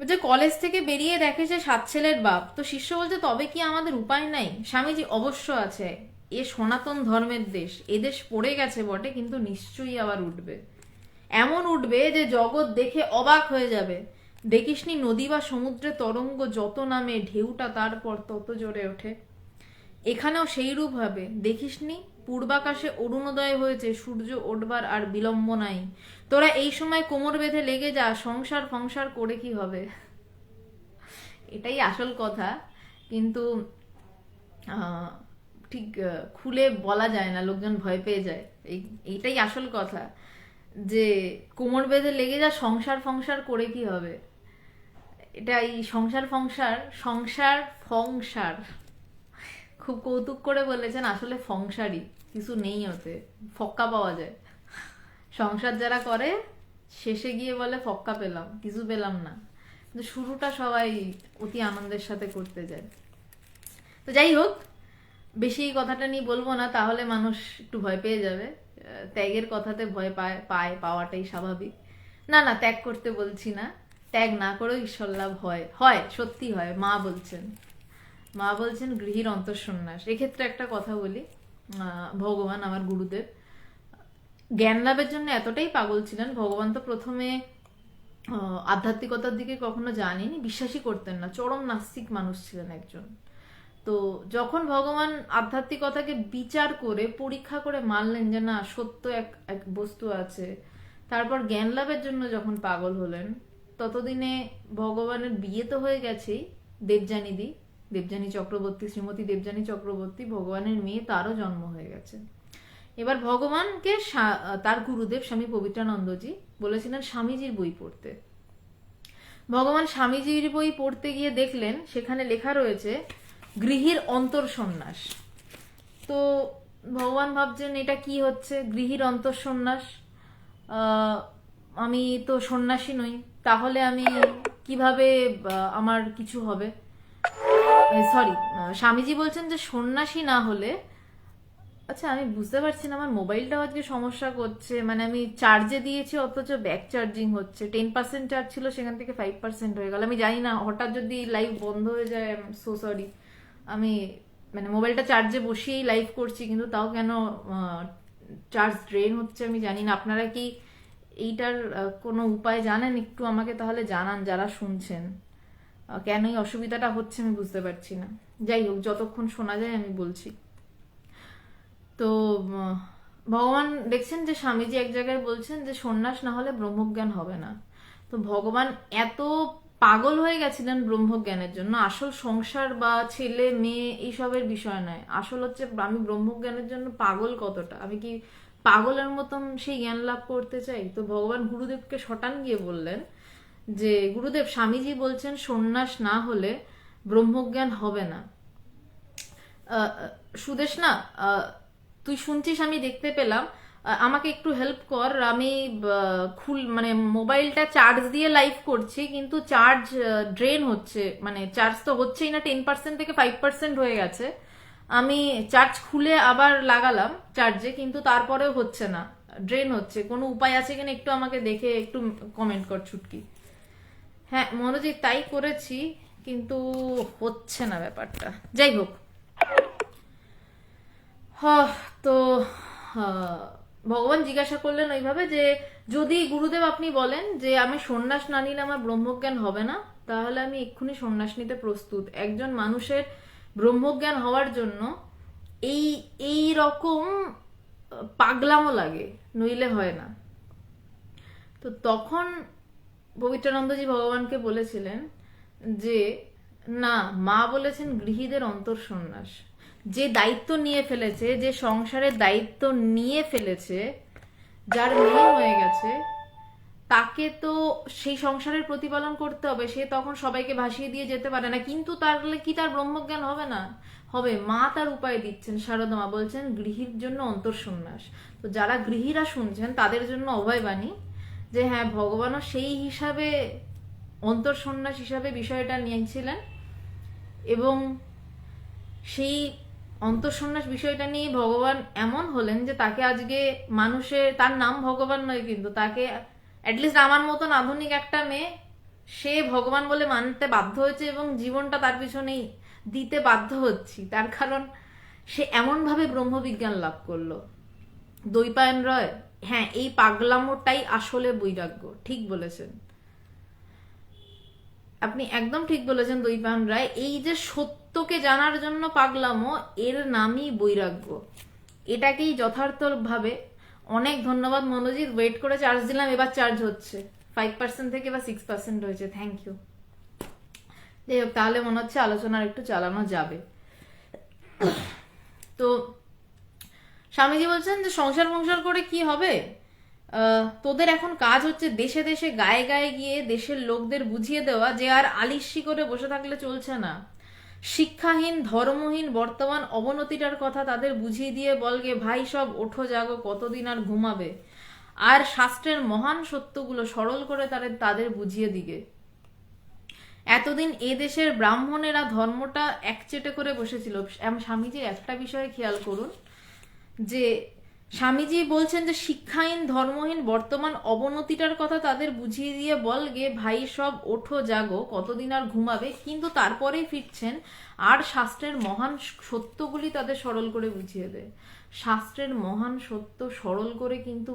যে কলেজ থেকে বেরিয়ে দেখে যে 7 ছেলের বাপ, তো শিষ্য বলছে তবে কি আমাদের উপায় নাই? স্বামীজি অবশ্য আছে, এ সনাতন ধর্মের দেশ, এদেশ পড়ে গেছে বটে, কিন্তু নিশ্চয়ই আবার উঠবে। এমন উঠবে যে জগৎ দেখে অবাক হয়ে যাবে। দেখিসনি নদী বা সমুদ্রে তরঙ্গ যত নামে, ঢেউটা তারপর তত জোরে ওঠে। এখানেও সেই রূপ হবে। দেখিসনি পূর্বাকাশে অরুণোদয় হয়েছে, সূর্য ওঠবার আর বিলম্ব নাই। তোরা এই সময় কোমর বেঁধে লেগে যা, সংসার ফংসার করে কি হবে? এটাই আসল কথা, কিন্তু ঠিক খুলে বলা যায় না, লোকজন ভয় পেয়ে যায়। এইটাই আসল কথা, যে কোমর বেঁধে লেগে যা, সংসার ফংসার করে কি হবে। এটা এই সংসার ফংসার, সংসার ফংসার খুব কৌতুক করে বলেছেন, আসলে ফংসারই, কিছু নেই ওতে, ফক্কা পাওয়া যায়। সংসার যারা করে শেষে গিয়ে বলে ফক্কা পেলাম, কিছু পেলাম না, কিন্তু শুরুটা সবাই অতি আনন্দের সাথে করতে যায়। তো যাই হোক, বেশি এই কথাটা নিয়ে বলবো না, তাহলে মানুষ একটু ভয় পেয়ে যাবে। ত্যাগের কথাতে ভয় পাওয়াটাই স্বাভাবিক। না না, ত্যাগ করতে বলছি না, ত্যাগ না করেও ঈশ্বর লাভ হয়, হয়, সত্যি হয়। মা বলছেন গৃহীর অন্তঃসন্ন্যাস। এক্ষেত্রে একটা কথা বলি, ভগবান আমার গুরুদেব জ্ঞান লাভের জন্য এতটাই পাগল ছিলেন, ভগবান তো প্রথমে আধ্যাত্মিকতার দিকে কখনো জানেনি, বিশ্বাসই করতেন না, চরম নাস্তিক মানুষ ছিলেন একজন। তো যখন ভগবান আধ্যাত্মিকতাকে বিচার করে পরীক্ষা করে মানলেন যে না, সত্য এক বস্তু আছে, তারপর জ্ঞান লাভের জন্য যখন পাগল হলেন, ততদিনে ভগবানের বিয়ে তো হয়ে গেছেই, দেবযানী চক্রবর্তী, শ্রীমতী দেবযানী চক্রবর্তী, ভগবানের মেয়ে, তারও জন্ম হয়ে গেছে। এবার ভগবানকে তার গুরুদেব স্বামী পবিত্রানন্দজি বলেছিলেন স্বামীজির বই পড়তে। ভগবান স্বামীজির বই পড়তে গিয়ে দেখলেন সেখানে লেখা রয়েছে গৃহীর অন্তর্সন্ন্যাস। তো ভগবান ভাবছেন এটা কি হচ্ছে, গৃহীর অন্তর্সন্ন্যাস, আমি তো সন্ন্যাসী নই, তাহলে আমি কিভাবে আমার কিছু হবে? সরি, স্বামীজি বলছেন যে সন্ন্যাসী না হলে, আচ্ছা আমি বুঝতে পারছি না, আমার মোবাইলটাও আজকে সমস্যা করছে, মানে আমি চার্জে দিয়েছি অথচ ব্যাক চার্জিং হচ্ছে, 10% চার্জ ছিল সেখান থেকে 5% হয়ে গেল। আমি জানি না, হঠাৎ যদি লাইভ বন্ধ হয়ে যায়, সো সরি। আমি মানে মোবাইলটা চার্জে বসিয়েই লাইভ করছি, কিন্তু তাও কেন চার্জ ড্রেন হচ্ছে আমি জানি না। আপনারা কি এইটার কোনো উপায় জানেন? একটু আমাকে তাহলে জানান যারা শুনছেন, কেন এই অসুবিধাটা হচ্ছে আমি বুঝতে পারছি না। যাই হোক, যতক্ষণ শোনা যায় আমি বলছি। তো ভগবান দেখছেন যে স্বামীজি এক জায়গায় বলছেন যে সন্ন্যাস না হলে ব্রহ্মজ্ঞান হবে না। তো ভগবান এত পাগল হয়ে গেছিলেন ব্রহ্মজ্ঞানের জন্য। আসল সংসার বা ছেলে মেয়ে এইসবের বিষয় নয়, আসল হচ্ছে আমি ব্রহ্মজ্ঞানের জন্য পাগল কতটা, আমি কি পাগলের মতন সেই জ্ঞান লাভ করতে চাই। তো ভগবান গুরুদেবকে শটান গিয়ে বললেন যে গুরুদেব, স্বামীজি বলছেন সন্ন্যাস না হলে ব্রহ্মজ্ঞান হবে না। সুদেশ না, তুই শুনছিস, আমি দেখতে পেলাম আমাকে একটু হেল্প কর, আমি মানে মোবাইলটা চার্জ দিয়ে লাইভ করছি, কিন্তু চার্জ ড্রেন হচ্ছে, মানে চার্জ তো হচ্ছেই না, 10% থেকে 5% হয়ে গেছে। আমি চার্জ খুলে আবার লাগালাম চার্জে, কিন্তু তারপরেও হচ্ছে না, ড্রেন হচ্ছে। কোনো উপায় আছে কিনা একটু আমাকে দেখে একটু কমেন্ট কর ছুটকি। হ্যাঁ মনোজিৎ, তাই করেছি, কিন্তু হচ্ছে না ব্যাপারটা। যাই হোক, তো ভগবান জিজ্ঞাসা করলেন ওইভাবে যে যদি গুরুদেব আপনি বলেন যে আমি সন্ন্যাস না নিলে আমার ব্রহ্মজ্ঞান হবে না, তাহলে আমি এক্ষুনি সন্ন্যাস নিতে প্রস্তুত। একজন মানুষের ব্রহ্মজ্ঞান হওয়ার জন্য এই এই রকম পাগলামো লাগে, নইলে হয় না। তো তখন পবিত্রানন্দজি ভগবানকে বলেছিলেন যে না, মা বলেছেন গৃহীদের অন্তর্সন্ন্যাস। যে দায়িত্ব নিয়ে ফেলেছে, যে সংসারের দায়িত্ব নিয়ে ফেলেছে, যার মেয়ে হয়ে গেছে, তাকে তো সেই সংসারের প্রতিপালন করতে হবে। সে তখন সবাইকে ভাসিয়ে দিয়ে যেতে পারে না, কিন্তু তাহলে কি তার ব্রহ্মজ্ঞান হবে না? হবে। মা তার উপায় দিচ্ছেন, শারদা মা বলছেন গৃহীর জন্য অন্তর্সন্ন্যাস। তো যারা গৃহীরা শুনছেন তাদের জন্য অভয়বাণী যে হ্যাঁ, ভগবানও সেই হিসাবে অন্তর্সন্ন্যাস হিসাবে বিষয়টা নিয়েছিলেন, এবং সেই অন্তঃসন্ন্যাস বিষয়টা নিয়ে ভগবান এমন হলেন যে তাকে আজকে মানুষের, তার নাম ভগবান নয় কিন্তু তাকে অ্যাটলিস্ট আমার মতন আধুনিক একটা মেয়ে, সে ভগবান বলে মানতে বাধ্য হয়েছে এবং জীবনটা তার পিছনেই দিতে বাধ্য হচ্ছি। তার কারণ সে এমনভাবে ব্রহ্মবিজ্ঞান লাভ করলো। দৈপায়ন রয়, হ্যাঁ এই পাগলামোটাই আসলে বৈরাগ্য। ঠিক বলেছেন আপনি, একদম ঠিক বলেছেন দৈপায়ন রায়। এই যে সত্যকে জানার জন্য পাগলামো, এর নামই বৈরাগ্য। এটাকেই যথার্থভাবে, অনেক ধন্যবাদ মনোজিৎ, ওয়েট করে চার্জ দিলাম, এবার চার্জ হচ্ছে, 5% থেকে এবার 6% হয়েছে, থ্যাংক ইউ। যাই হোক, তাহলে মনে হচ্ছে আলোচনার একটু চালানো যাবে। তো স্বামীজি বলছেন যে সংসার করে কি হবে, তোদের এখন কাজ হচ্ছে দেশে দেশে গায়ে গায়ে গিয়ে দেশের লোকদের বুঝিয়ে দেওয়া যে আর আলিস্যি করে বসে থাকলে চলছে না। শিক্ষাহীন ধর্মহীন বর্তমান অবনতিটার কথা তাদের বুঝিয়ে দিয়ে বলগে ভাই সব ওঠো জাগো, কতদিন আর ঘুমাবে। আর শাস্ত্রের মহান সত্যগুলো সরল করে তাদের বুঝিয়ে দিগে। এতদিন এ দেশের ব্রাহ্মণেরা ধর্মটা একচেটে করে বসেছিল। স্বামীজির একটা বিষয়ে খেয়াল করুন, যে স্বামীজি বলছেন যে শিক্ষাহীন ধর্মহীন বর্তমান অবনতিটার কথা তাদের বুঝিয়ে দিয়ে বলগে ভাই সব ওঠো জাগো, কতদিন আর ঘুমাবে, কিন্তু তারপরেই ফিরছেন আর শাস্ত্রের মহান সত্যগুলি তাদের সরল করে বুঝিয়ে দেয়। শাস্ত্রের মহান সত্য সরল করে কিন্তু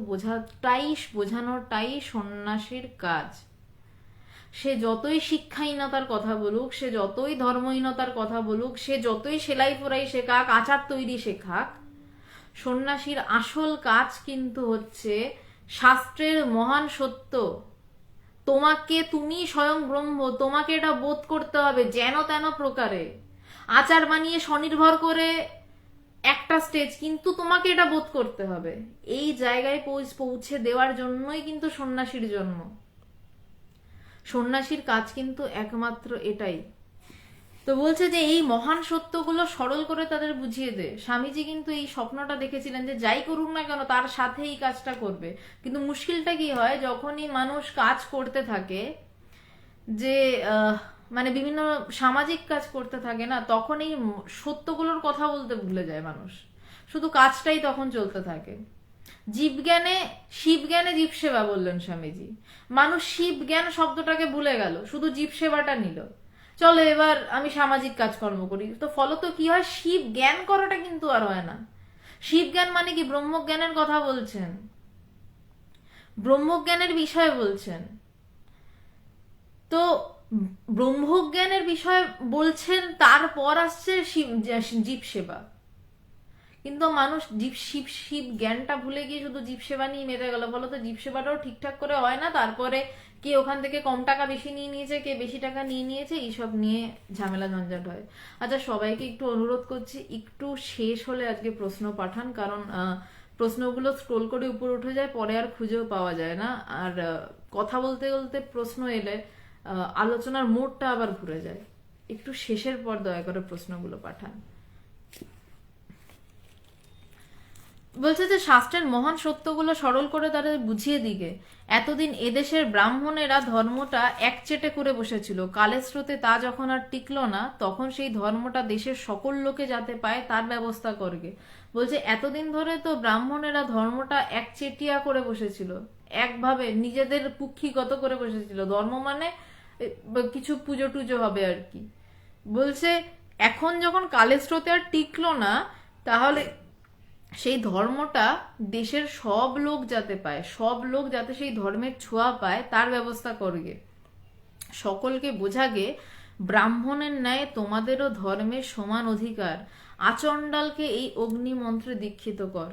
বোঝানোটাই সন্ন্যাসীর কাজ। সে যতই শিক্ষাহীনতার কথা বলুক, সে যতই ধর্মহীনতার কথা বলুক, সে যতই সেলাই ফোরাই শেখাক, আচার তৈরি শেখাক, সন্ন্যাসীর আসল কাজ কিন্তু হচ্ছে শাস্ত্রের মহান সত্য। তুমি স্বয়ং ব্রহ্ম, তোমাকে এটা বোধ করতে হবে যেন তেন প্রকারে। আচার বানিয়ে স্বনির্ভর করে একটা স্টেজ, কিন্তু তোমাকে এটা বোধ করতে হবে। এই জায়গায় পৌঁছে দেওয়ার জন্যই কিন্তু সন্ন্যাসীর জন্ম। সন্ন্যাসীর কাজ কিন্তু একমাত্র এটাই। তো বলছে যে এই মহান সত্যগুলো সরল করে তাদের বুঝিয়ে দে। স্বামীজি কিন্তু এই স্বপ্নটা দেখেছিলেন যে যাই করুক না কেন তার সাথে এই কাজটা করবে। কিন্তু মুশকিলটা কি হয়, যখনই মানুষ কাজ করতে থাকে, যে মানে বিভিন্ন সামাজিক কাজ করতে থাকে না, তখন এই সত্যগুলোর কথা বলতে ভুলে যায় মানুষ, শুধু কাজটাই তখন চলতে থাকে। জীবজ্ঞানে শিবজ্ঞানে জীব সেবা বললেন স্বামীজি। মানুষ শিবজ্ঞান শব্দটাকে ভুলে গেল, শুধু জীব সেবাটা নিল। চলো এবার আমি সামাজিক কাজকর্ম করি, তো ফলত কি হয়, শিব জ্ঞান করাটা কিন্তু আর হয় না। শিব জ্ঞান মানে কি, ব্রহ্মজ্ঞানের কথা বলছেন, ব্রহ্মজ্ঞানের বিষয়ে বলছেন। তো ব্রহ্মজ্ঞানের বিষয় বলছেন, তারপর আসছে জীব সেবা। কিন্তু মানুষ শিব জ্ঞানটা ভুলে গিয়ে শুধু জীব সেবা নিয়ে মেতে গেল, ফলত জীব সেবাটাও ঠিকঠাক করে হয় না। তারপরে কে ওখান থেকে কম টাকা বেশি নিয়ে নিয়েছে, কে বেশি টাকা নিয়ে নিয়েছে, এইসব নিয়ে ঝামেলা ঝঞ্ঝাট হয়। আচ্ছা, সবাইকে একটু অনুরোধ করছি, একটু শেষ হলে আজকে প্রশ্ন পাঠান, কারণ প্রশ্নগুলো স্ক্রোল করে উপরে উঠে যায়, পরে আর খুঁজেও পাওয়া যায় না। আর কথা বলতে বলতে প্রশ্ন এলে আলোচনার মোড়টা আবার ঘুরে যায়। একটু শেষের পর দয়া করে প্রশ্নগুলো পাঠান। বলছে যে শাস্ত্রের মহান সত্যগুলো সরল করে তাদের বুঝিয়ে দিকে। এতদিন এদেশের ব্রাহ্মণেরা ধর্মটা একচেটে করে বসেছিল, কালের স্রোতে তা যখন আর টিকলো না, তখন সেই ধর্মটা দেশের সকল লোকে যাতে পায় তার ব্যবস্থা করবে। বলছে এতদিন ধরে তো ব্রাহ্মণেরা ধর্মটা একচেটিয়া করে বসেছিল, একভাবে নিজেদের কুক্ষিগত করে বসেছিল। ধর্ম মানে কিছু পুজো টুজো হবে আর কি। বলছে এখন যখন কালের স্রোতে আর টিকলো না, তাহলে সেই ধর্মটা দেশের সব লোক যাতে পায়, সব লোক যাতে সেই ধর্মের ছোঁয়া পায় তার ব্যবস্থা করবে। সকলকে বোঝাগে ব্রাহ্মণের ন্যায় তোমাদেরও ধর্মের সমান অধিকার। আচণ্ডালকে এই অগ্নি মন্ত্রে দীক্ষিত কর।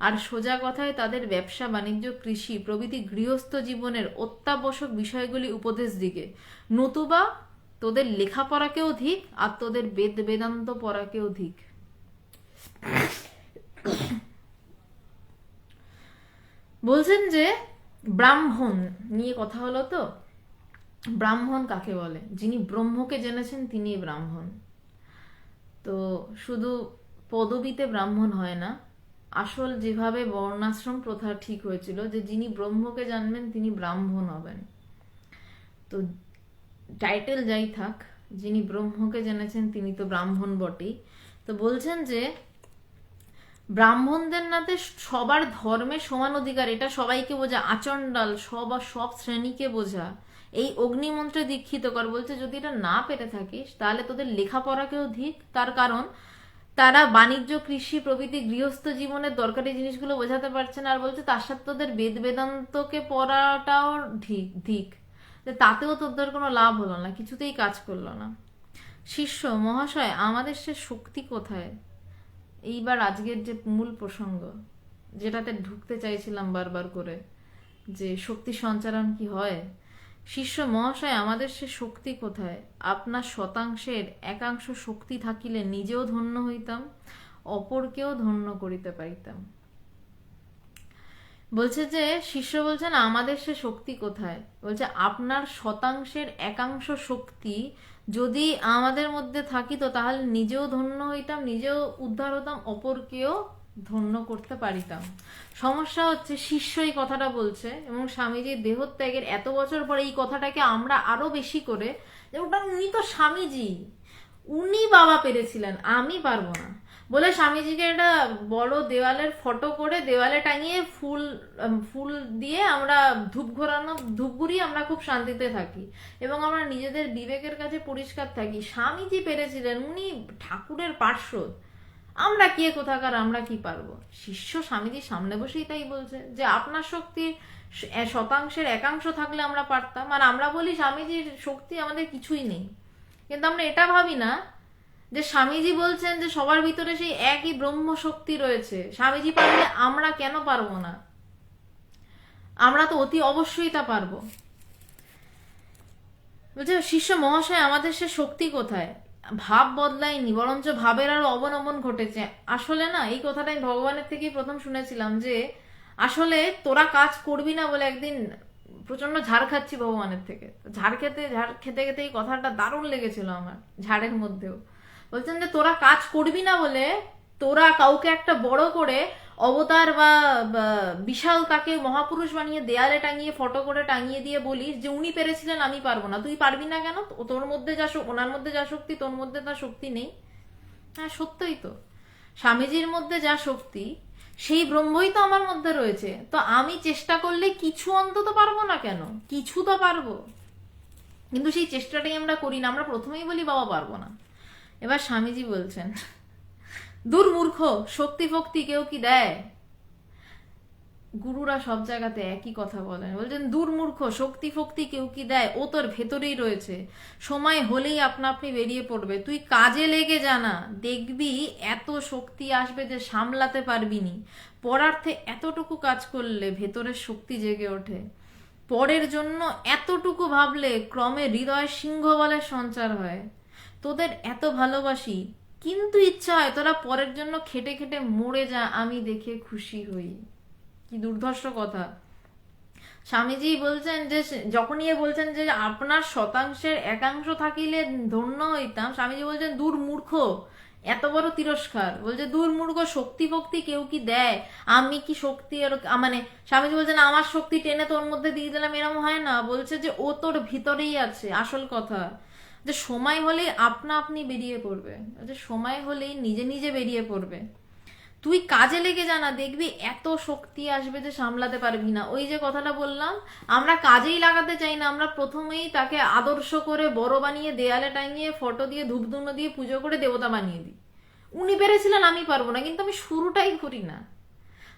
আর সোজা কথায় তাদের ব্যবসা বাণিজ্য কৃষি প্রভৃতি গৃহস্থ জীবনের অত্যাবশ্যক বিষয়গুলি উপদেশ দিকে। নতুবা তোদের লেখাপড়াকেও ধিক, আর তোদের বেদ বেদান্ত পড়াকেও ধিক। বলছেন যে ব্রাহ্মণ নিয়ে কথা হলো তো, ব্রাহ্মণ কাকে বলে? যিনি ব্রহ্মকে জেনেছেন তিনি ব্রাহ্মণ। তো শুধু পদবীতে ব্রাহ্মণ হয় না, আসল যেভাবে বর্ণাশ্রম প্রথা ঠিক হয়েছিল যে যিনি ব্রহ্মকে জানবেন তিনি ব্রাহ্মণ হবেন। তো টাইটেল যাই থাক, যিনি ব্রহ্মকে জেনেছেন তিনি তো ব্রাহ্মণ বটেই। তো বলছেন যে ব্রাহ্মণদের নাতে সবার ধর্মের সমান অধিকার, এটা সবাইকে বোঝা। আচণ্ডাল সব শ্রেণীকে বোঝা। এই অগ্নিমন্ত্রে দীক্ষিত কর। বলছে যদি এটা না পেরে থাকিস তাহলে তোদের লেখাপড়াকেও ধিক, তার কারণ তারা বাণিজ্য কৃষি প্রভৃতি গৃহস্থ জীবনের দরকারি জিনিসগুলো বোঝাতে পারছে না। আর বলছে তার সাথে তোদের বেদ বেদান্তকে পড়াটাও ধিক, তাতেও তোদের কোনো লাভ হলো না, কিছুতেই কাজ করলো না। শিষ্য মহাশয়, আমাদের সে শক্তি কোথায়? এইবার আজকের যে মূল প্রসঙ্গ, যেটাতে ঢুকতে চাইছিলাম বারবার করে, যে শক্তি সঞ্চারণ কি হয়। শিষ্য মহাশয়, আমাদের সে শক্তি কোথায়? আপনার শতাংশের একাংশ শক্তি থাকিলে নিজেও ধন্য হইতাম, অপরকেও ধন্য করিতে পারিতাম। বলছে যে শিষ্য বলছেন আমাদের সে শক্তি কোথায়? বলছে আপনার শতাংশের একাংশ শক্তি যদি আমাদের মধ্যে থাকিত তাহলে নিজেও ধন্য হইতাম, নিজেও উদ্ধার হতাম, অপরকেও ধন্য করতে পারিতাম। সমস্যা হচ্ছে শিষ্য এই কথাটা বলছে এবং স্বামীজির দেহত্যাগের এত বছর পরে এই কথাটাকে আমরা আরো বেশি করে, যে ওটা উনি তো স্বামীজি, উনি বাবা পেরেছিলেন, আমি পারবো না বলে স্বামীজিকে একটা বড় দেওয়ালের ফটো করে দেওয়ালে টাঙিয়ে ফুল ফুল দিয়ে আমরা ধূপ ঘুরিয়ে আমরা খুব শান্তিতে থাকি এবং আমরা নিজেদের বিবেকের কাছে পরিষ্কার থাকি। স্বামীজি পেরেছিলেন, উনি ঠাকুরের পার্শ্বদ, আমরা কে কোথাকার, আমরা কি পারবো? শিষ্য স্বামীজির সামনে বসেই তাই বলছে যে আপনার শক্তির শতাংশের একাংশ থাকলে আমরা পারতাম। আর আমরা বলি স্বামীজির শক্তি আমাদের কিছুই নেই, কিন্তু আমরা এটা ভাবি না যে স্বামীজি বলছেন যে সবার ভিতরে সেই একই ব্রহ্ম শক্তি রয়েছে। স্বামীজি পারলে আমরা কেন পারবো না? আমরা তো অতি অবশ্যই তা পারবো। বলছে শিষ্য মহাশয়, আমাদের সে শক্তি কোথায়? ভাব বদলায়নি, বরঞ্চ ভাবের আরো অবনমন ঘটেছে। আসলে না, এই কথাটা আমি ভগবানের থেকেই প্রথম শুনেছিলাম যে আসলে তোরা কাজ করবি না বলে একদিন প্রচন্ড ঝাড় খাচ্ছি ভগবানের থেকে। ঝাড় খেতে খেতে এই কথাটা দারুণ লেগেছিল আমার, ঝাড়ের মধ্যেও। বলছেন যে তোরা কাজ করবি না বলে তোরা কাউকে একটা বড় করে অবতার বা বিশাল তাকে মহাপুরুষ বানিয়ে দেয়ালে টাঙিয়ে ফটো করে টাঙিয়ে দিয়ে বলিস যে উনি পেরেছিলেন আমি পারবো না। তুই পারবি না কেন? তোর মধ্যে যা ওনার মধ্যে যা শক্তি তোর মধ্যে তা শক্তি নেই। হ্যাঁ সত্যই তো, স্বামীজির মধ্যে যা শক্তি সেই ব্রহ্মই তো আমার মধ্যে রয়েছে। তো আমি চেষ্টা করলে কিছু অন্তত পারবো না কেন? কিছু তো পারবো, কিন্তু সেই চেষ্টাটাই আমরা করি না। আমরা প্রথমেই বলি বাবা পারবো না। এবার স্বামীজি বলছেন দূর মূর্খ, শক্তি ফক্তি কেউ কি দেয়? গুরুরা সব জায়গাতে একই কথা বলেন। বলছেন দূর মূর্খ, শক্তি ফক্তি কেউ কি দেয়? ও তোর ভেতরেই রয়েছে, সময় হলেই আপনা আপনি বেরিয়ে পড়বে। তুই কাজে লেগে জানা, দেখবি এত শক্তি আসবে যে সামলাতে পারবি নি। পরার্থে এতটুকু কাজ করলে ভেতরের শক্তি জেগে ওঠে। পরের জন্য এতটুকু ভাবলে ক্রমে হৃদয় সিংহ বলের সঞ্চার হয়। তোদের এত ভালোবাসি, কিন্তু ইচ্ছা হয় তোরা পরের জন্য খেটে খেটে মরে যা, আমি দেখে খুশি হই। কি দুর্ধর্ষ কথা! স্বামীজি বলছেন যে যখনই বলছেন যে আপনার শতাংশের একাংশ থাকিলে ধন্য হইতাম, স্বামীজি বলছেন দূর মূর্খ, এত বড় তিরস্কার। বলছে দূর মূর্খ, শক্তি ফক্তি কেউ কি দেয়? আমি কি শক্তি মানে স্বামীজি বলছেন আমার শক্তি টেনে তোর মধ্যে দিয়ে দিলাম, এরকম হয় না। বলছে যে ও তোর ভিতরেই আছে। আসল কথা যে সময় হলেই আপনা আপনি বেরিয়ে পড়বে, যে সময় হলেই নিজে নিজে বেরিয়ে পড়বে। তুই কাজে লেগে জানা, দেখবি এত শক্তি আসবে যে সামলাতে পারবি না। ওই যে কথাটা বললাম, আমরা কাজেই লাগাতে চাই না, আমরা প্রথমেই তাকে আদর্শ করে বড় বানিয়ে দেয়ালে টাঙিয়ে ফটো দিয়ে ধূপধুনো দিয়ে পুজো করে দেবতা বানিয়ে দিই। উনি পেরেছিলেন, আমি পারবো না, কিন্তু আমি শুরুটাই করি না।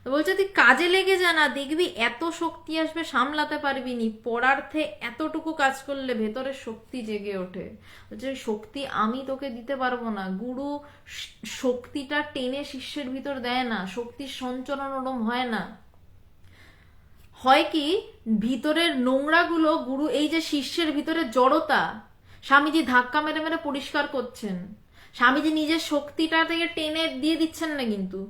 তো বলছে তুই কাজে লেগে যা না, দেখবি এত শক্তি আসবে সামলাতে পারবি নি। পড়ার্থে এতটুকু কাজ করলে ভেতরের শক্তি জেগে ওঠে। বলছে শক্তি আমি তোকে দিতে পারবো না। গুরু শক্তিটা টেনে শিষ্যের ভিতর দেয় না, শক্তির সঞ্চরণ ওরম হয় না। হয় কি, ভিতরের নোংরাগুলো গুরু, এই যে শিষ্যের ভিতরে জড়তা, স্বামীজি ধাক্কা মেরে মেরে পরিষ্কার করছেন। স্বামীজি নিজের শক্তিটা থেকে টেনে দিয়ে দিচ্ছেন না, কিন্তু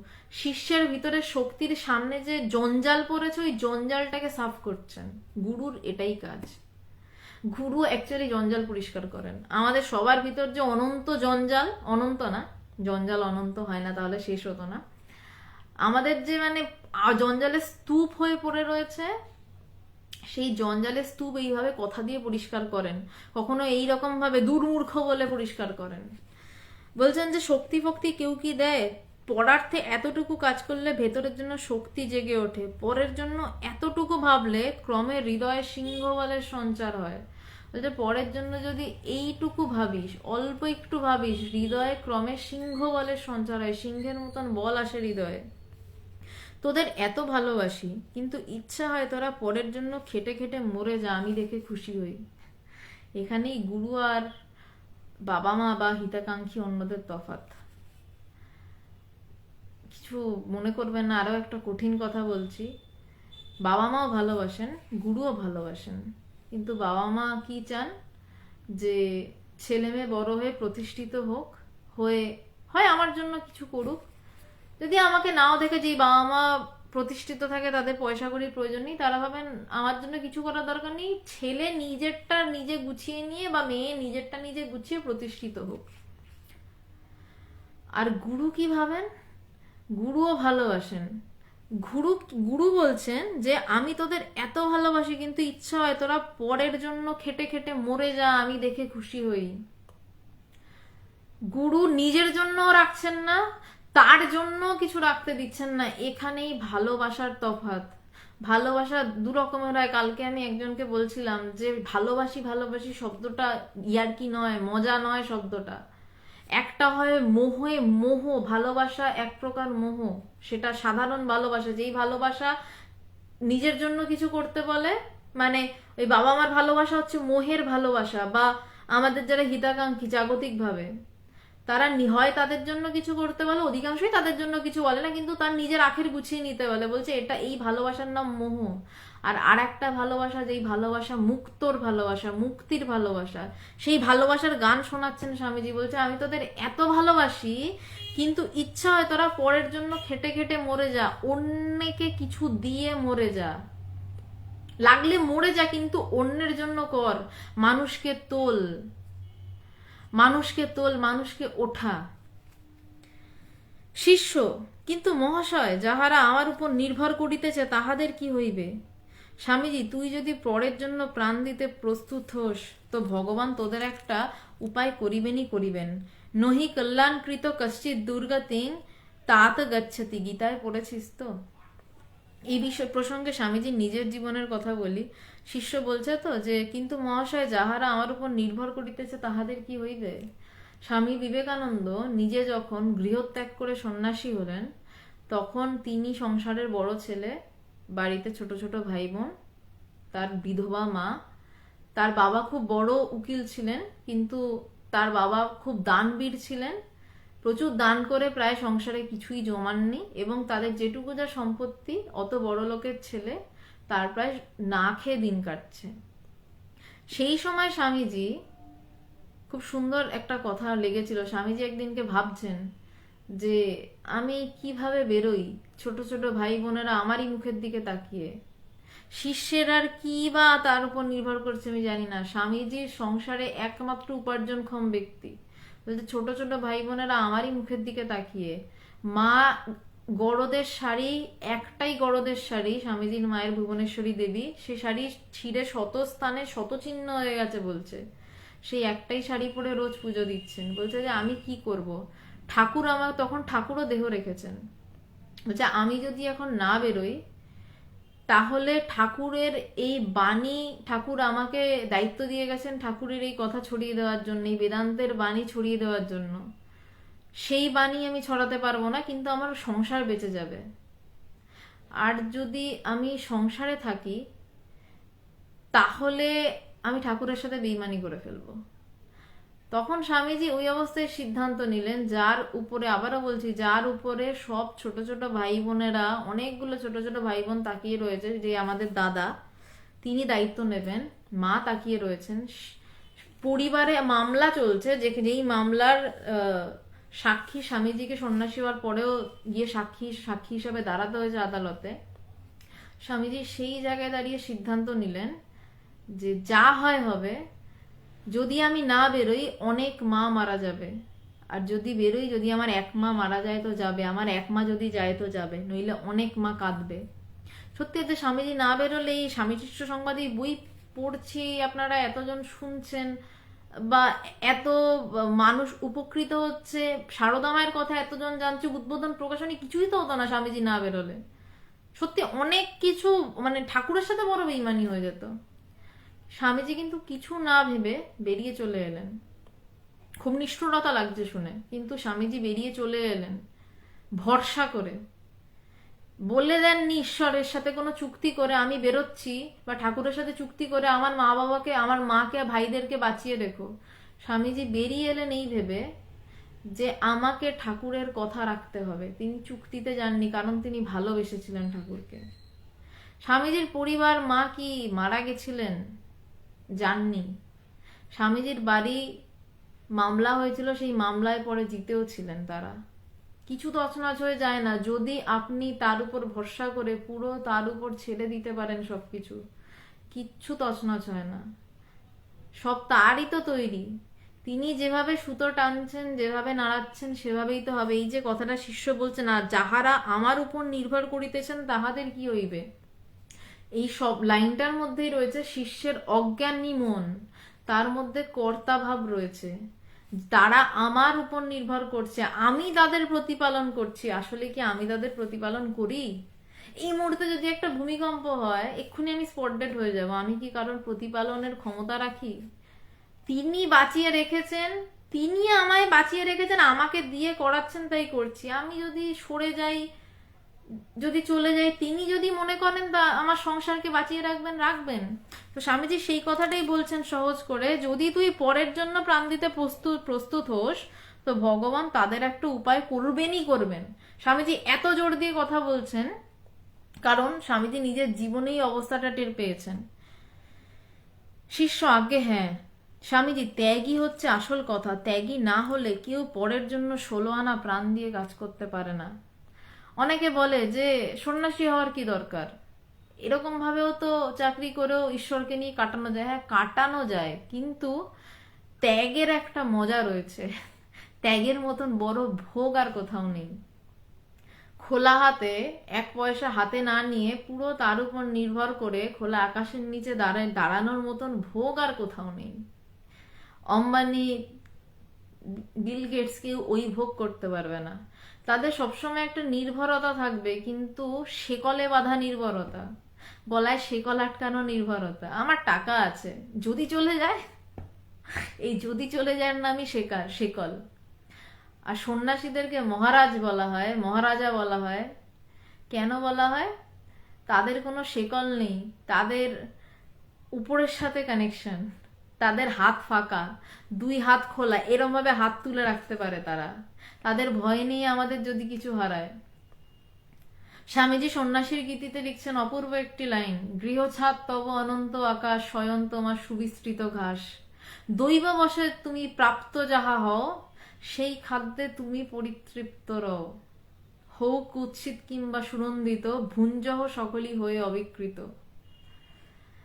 শিষ্যের ভিতরে শক্তির সামনে যে জঞ্জাল পড়েছে ওই জঞ্জালটাকে সাফ করছেন। গুরুর এটাই কাজ। গুরু অ্যাকচুয়ালি জঞ্জাল পরিষ্কার করেন। আমাদের সবার ভিতর যে অনন্ত জঞ্জাল, অনন্ত না, জঞ্জাল অনন্ত হয় না, তাহলে শেষ হতো না। আমাদের যে মানে জঞ্জালের স্তূপ হয়ে পড়ে রয়েছে, সেই জঞ্জালের স্তূপ এইভাবে কথা দিয়ে পরিষ্কার করেন, কখনো এইরকম ভাবে দুর্মূর্খ বলে পরিষ্কার করেন। বলছেন যে শক্তি ফক্তি কেউ কি দেয়? পরার্থে এতটুকু কাজ করলে ভেতরের জন্য শক্তি জেগে ওঠে, পরের জন্য এতটুকু ভাবলে ক্রমে হৃদয়ে সিংহ বলের সঞ্চার হয়। বলছে পরের জন্য যদি এইটুকু ভাবিস, অল্প একটু ভাবিস, হৃদয়ে ক্রমে সিংহ বলের সঞ্চার হয়, সিংহের মতন বল আসে হৃদয়ে। তোদের এত ভালোবাসি, কিন্তু ইচ্ছা হয় তোরা পরের জন্য খেটে খেটে মরে যা, আমি দেখে খুশি হই। এখানেই গুরু আর বাবা মা বা হিতাকাঙ্ক্ষী অন্যদের তফাৎ। কিছু মনে করবেন না, আরো একটা কঠিন কথা বলছি। বাবা মাও ভালোবাসেন, গুরুও ভালোবাসেন, কিন্তু বাবা মা কি চান? যে ছেলে মেয়ে বড় হয়ে প্রতিষ্ঠিত হোক, হয়ে হয় আমার জন্য কিছু করুক। যদি আমাকে নাও দেখে, যেই বাবা মা প্রতিষ্ঠিত থাকে তাদের পয়সা কড়ির প্রয়োজন নেই, তারা ভাবেন আমার জন্য কিছু করার দরকার নেই, ছেলে নিজেরটা নিজে গুছিয়ে নিয়ে বা মেয়ে নিজেরটা নিজে গুছিয়ে প্রতিষ্ঠিত হোক। আর গুরু কি ভাবেন? গুরুও ভালোবাসেন। গুরু গুরু বলছেন যে আমি তোদের এত ভালোবাসি, কিন্তু ইচ্ছা হয় তোরা পরের জন্য খেটে খেটে মরে যা, আমি দেখে খুশি হই। গুরু নিজের জন্য রাখছেন না, তার জন্য কিছু রাখতে দিচ্ছেন না। এখানেই ভালোবাসার তফাৎ। ভালোবাসা দু রকমের হয়। কালকে আমি একজনকে বলছিলাম যে ভালোবাসি ভালোবাসি শব্দটা ইয়ার্কি নয়, মজা নয় শব্দটা। একটা হয় মোহে, মোহ, ভালোবাসা এক প্রকার মোহ, সেটা সাধারণ ভালোবাসা, যেই ভালোবাসা নিজের জন্য কিছু করতে বলে। মানে ওই বাবা মার ভালোবাসা হচ্ছে মোহের ভালোবাসা, বা আমাদের যারা হিতাকাঙ্ক্ষী জাগতিক ভাবে, তারা হয় তাদের জন্য কিছু করতে বলে, অধিকাংশই তাদের জন্য কিছু বলে না, কিন্তু তার নিজের আখের গুছিয়ে নিতে বলে। বলছে এটা, এই ভালোবাসার নাম মোহ। আর একটা ভালোবাসা, যেই ভালোবাসা মুক্তর ভালোবাসা, মুক্তির ভালোবাসা, সেই ভালোবাসার গান শোনাচ্ছেন স্বামীজি। বলছে আমি তোদের এত ভালোবাসি, কিন্তু ইচ্ছা হয় তোরা পরের জন্য খেটে খেটে মরে যা, অন্যকে কিছু দিয়ে মরে যা, লাগলে মরে যা, কিন্তু অন্যের জন্য কর। মানুষকে তোল, মানুষকে তোল, মানুষকে ওঠা। শিষ্য কিন্তু মহাশয়, যাহারা আমার উপর নির্ভর করিতেছে তাহাদের কি হইবে? স্বামীজি তুই যদি পরের জন্য প্রাণ দিতে প্রস্তুত হোস, তো ভগবান তোদের একটা উপায় করিবেনই করিবেন। নহি কল্যাণকৃত কশ্চিৎ দুর্গতিং তাত গচ্ছতি। গীতায় পড়েছিস তো? এই বিষয় প্রসঙ্গে স্বামীজি নিজের জীবনের কথা বলি। শিষ্য বলছে তো যে কিন্তু মহাশয়, যাহারা আমার উপর নির্ভর করিতেছে তাহাদের কি হইবে? স্বামী বিবেকানন্দ নিজে যখন গৃহত্যাগ করে সন্ন্যাসী হলেন, তখন তিনি সংসারের বড় ছেলে, বাড়িতে ছোট ছোট ভাই বোন, তার বিধবা মা। তার বাবা খুব বড় উকিল ছিলেন, কিন্তু তার বাবা খুব দানবীর ছিলেন, প্রচুর দান করে প্রায় সংসারে কিছুই জমাননি, এবং তাদের যেটুকু যা সম্পত্তি, অত বড় লোকের ছেলে তার প্রায় না খেয়ে দিন কাটছে। সেই সময় স্বামীজি, খুব সুন্দর একটা কথা লেগেছিল, স্বামীজি একদিনকে ভাবছেন যে আমি কিভাবে বেরোই, ছোট ছোট ভাই বোনেরা আমারই মুখের দিকে তাকিয়ে। শিষ্যের আর কি বা তার উপর নির্ভর করছে আমি জানি না। স্বামীজির সংসারে একমাত্র উপার্জনক্ষম ব্যক্তি, বলছে ছোট ছোট ভাই বোনেরা আমারই মুখের দিকে তাকিয়ে মা গড়দের শাড়ি, একটাই গড়দের শাড়ি, স্বামীজির মায়ের ভুবনেশ্বরী দেবী, সে শাড়ি ছিঁড়ে শত স্থানে শত চিহ্ন হয়ে গেছে বলছে। সেই একটাই শাড়ি পরে রোজ পুজো দিচ্ছেন। বলছে যে আমি কি করব, ঠাকুর আমার, তখন ঠাকুরও দেহ রেখেছেন, বলছে আমি যদি এখন না বেরোই তাহলে ঠাকুরের এই বাণী, ঠাকুর আমাকে দায়িত্ব দিয়ে গেছেন ঠাকুরের এই কথা ছড়িয়ে দেওয়ার জন্য, এই বেদান্তের বাণী ছড়িয়ে দেওয়ার জন্য, সেই বাণী আমি ছড়াতে পারবো না, কিন্তু আমার সংসার বেঁচে যাবে। আর যদি আমি সংসারে থাকি তাহলে আমি ঠাকুরের সাথে বেইমানি করে ফেলবো। তখন স্বামীজি ওই অবস্থায় সিদ্ধান্ত নিলেন, যার উপরে, আবারও বলছি, যার উপরে সব ছোট ছোট ভাই বোনেরা, অনেকগুলো ছোট ছোট ভাই বোন তাকিয়ে রয়েছে, যে আমাদের দাদা, তিনি দায়িত্ব নেবেন, মা তাকিয়ে রয়েছেন, পরিবারে মামলা চলছে, যেই মামলার সাক্ষী স্বামীজিকে সন্ন্যাসী হওয়ার পরেও গিয়ে সাক্ষী হিসাবে দাঁড়াতে হয়েছে আদালতে। স্বামীজি সেই জায়গায় দাঁড়িয়ে সিদ্ধান্ত নিলেন যে যা হয় হবে, যদি আমি না বেরোই অনেক মা মারা যাবে, আর যদি বেরোই, যদি আমার এক মা মারা যায় তো যাবে, আমার এক মা যদি যায় তো যাবে, নইলে অনেক মা কাঁদবে। সত্যি যে স্বামীজি না বেরোলে, এই স্বামী শিষ্য সংবাদে বই পড়ছি, আপনারা এতজন শুনছেন বা এত মানুষ উপকৃত হচ্ছে, সারদা মায়ের কথা এতজন জানছে, উদ্বোধন প্রকাশনী কিছুই তো হতো না স্বামীজি না বেরোলে। সত্যি অনেক কিছু, মানে ঠাকুরের সাথে বড় বেইমানি হয়ে যেত। স্বামীজি কিন্তু কিছু না ভেবে বেরিয়ে চলে এলেন। খুব নিষ্ঠুরতা লাগছে শুনে, কিন্তু স্বামীজি বেরিয়ে চলে এলেন ভরসা করে। বলে দেননি ঈশ্বরের সাথে কোনো চুক্তি করে আমি বেরোচ্ছি, বা ঠাকুরের সাথে চুক্তি করে আমার মা বাবাকে, আমার মাকে, ভাইদেরকে বাঁচিয়ে রেখো। স্বামীজি বেরিয়ে এলেন এই ভেবে যে আমাকে ঠাকুরের কথা রাখতে হবে। তিনি চুক্তিতে যাননি, কারণ তিনি ভালোবেসেছিলেন ঠাকুরকে। স্বামীজির পরিবার, মা কি মারা গেছিলেন? যাননি। স্বামীজির বাড়ি মামলা হয়েছিল, সেই মামলায় পরে জিতেও ছিলেন তারা। কিছু তছনছ হয়ে যায় না যদি আপনি তার উপর ভরসা করে পুরো তার উপর ছেড়ে দিতে পারেন সবকিছু। কিচ্ছু তছনছ হয় না, সব তারই তো তৈরি। তিনি যেভাবে সুতো টানছেন, যেভাবে নাড়াচ্ছেন, সেভাবেই তো হবে। এই যে কথাটা শিষ্য বলছে না, যাহারা আমার উপর নির্ভর করিতেছেন তাহাদের কি হইবে, এই সব লাইনটার মধ্যেই রয়েছে শিষ্যের অজ্ঞানী মন, তার মধ্যে কর্তা ভাব রয়েছে। তারা আমার উপর নির্ভর করছে, আমি তাদের প্রতিপালন করছি। আসলে কি আমি তাদের প্রতিপালন করি? এই মুহূর্তে যদি একটা ভূমিকম্প হয়, এক্ষুনি আমি স্পট ডেড হয়ে যাব। আমি কি কারোর প্রতিপালনের ক্ষমতা রাখি? তিনি বাঁচিয়ে রেখেছেন, তিনি আমায় বাঁচিয়ে রেখেছেন, আমাকে দিয়ে করাচ্ছেন, তাই করছি। আমি যদি সরে যাই, যদি চলে যাই, তিনি যদি মনে করেন তা আমার সংসারকে বাঁচিয়ে রাখবেন, রাখবেন। তো স্বামীজি সেই কথাটাই বলছেন সহজ করে, যদি তুই পরের জন্য প্রাণ দিতে প্রস্তুত হোস, তো ভগবান তাদের একটা উপায় করবেনই করবেন। স্বামীজি এত জোর দিয়ে কথা বলছেন কারণ স্বামীজি নিজের জীবনেই অবস্থাটা টের পেয়েছেন। শিষ্য আজ্ঞে হ্যাঁ। স্বামীজি ত্যাগই হচ্ছে আসল কথা, ত্যাগী না হলে কেউ পরের জন্য 16 আনা প্রাণ দিয়ে কাজ করতে পারে না। অনেকে বলে যে সন্ন্যাসী হওয়ার কি দরকার, এরকম ভাবেও তো চাকরি করেও ঈশ্বরকে নিয়ে কাটানো যায়। হ্যাঁ, কাটানো যায়, কিন্তু ত্যাগের একটা মজা রয়েছে। ত্যাগের মতন বড় ভোগ আর কোথাও নেই। খোলা হাতে, 1 পয়সা হাতে না নিয়ে পুরো তার উপর নির্ভর করে খোলা আকাশের নিচে দাঁড়ানোর মতন ভোগ আর কোথাও নেই। অম্বানি, বিল গেটস কেউ ওই ভোগ করতে পারবে না। তাদের সবসময় একটা নির্ভরতা থাকবে, কিন্তু শেকলে বাঁধা নির্ভরতা, গলায় শেকল আটকানো নির্ভরতা। আমার টাকা আছে, যদি চলে যায়, এই যদি চলে যায় নামই শেকল। আর সন্ন্যাসীদেরকে মহারাজ বলা হয়, মহারাজা বলা হয়। কেন বলা হয়? তাদের কোনো শেকল নেই, তাদের উপরের সাথে কানেকশন, তাদের হাত ফাঁকা, 2 হাত খোলা, এরম ভাবে হাত তুলে রাখতে পারে তারা। তাদের ভয় নেই আমাদের যদি কিছু হারায়। স্বামীজি সন্ন্যাসীর গীতিতে লিখছেন অপূর্ব একটি লাইন, গৃহছাদ তব অনন্ত আকাশ, শয়ন তোমার সুবিস্তৃত ঘাস, দৈব বশে তুমি প্রাপ্ত যাহা হও, সেই খাদ্যে তুমি পরিতৃপ্ত রও, হৌ কুৎসিত কিংবা সুরন্দিত, ভুঞ্জহ সকলই হয়ে অবিকৃত।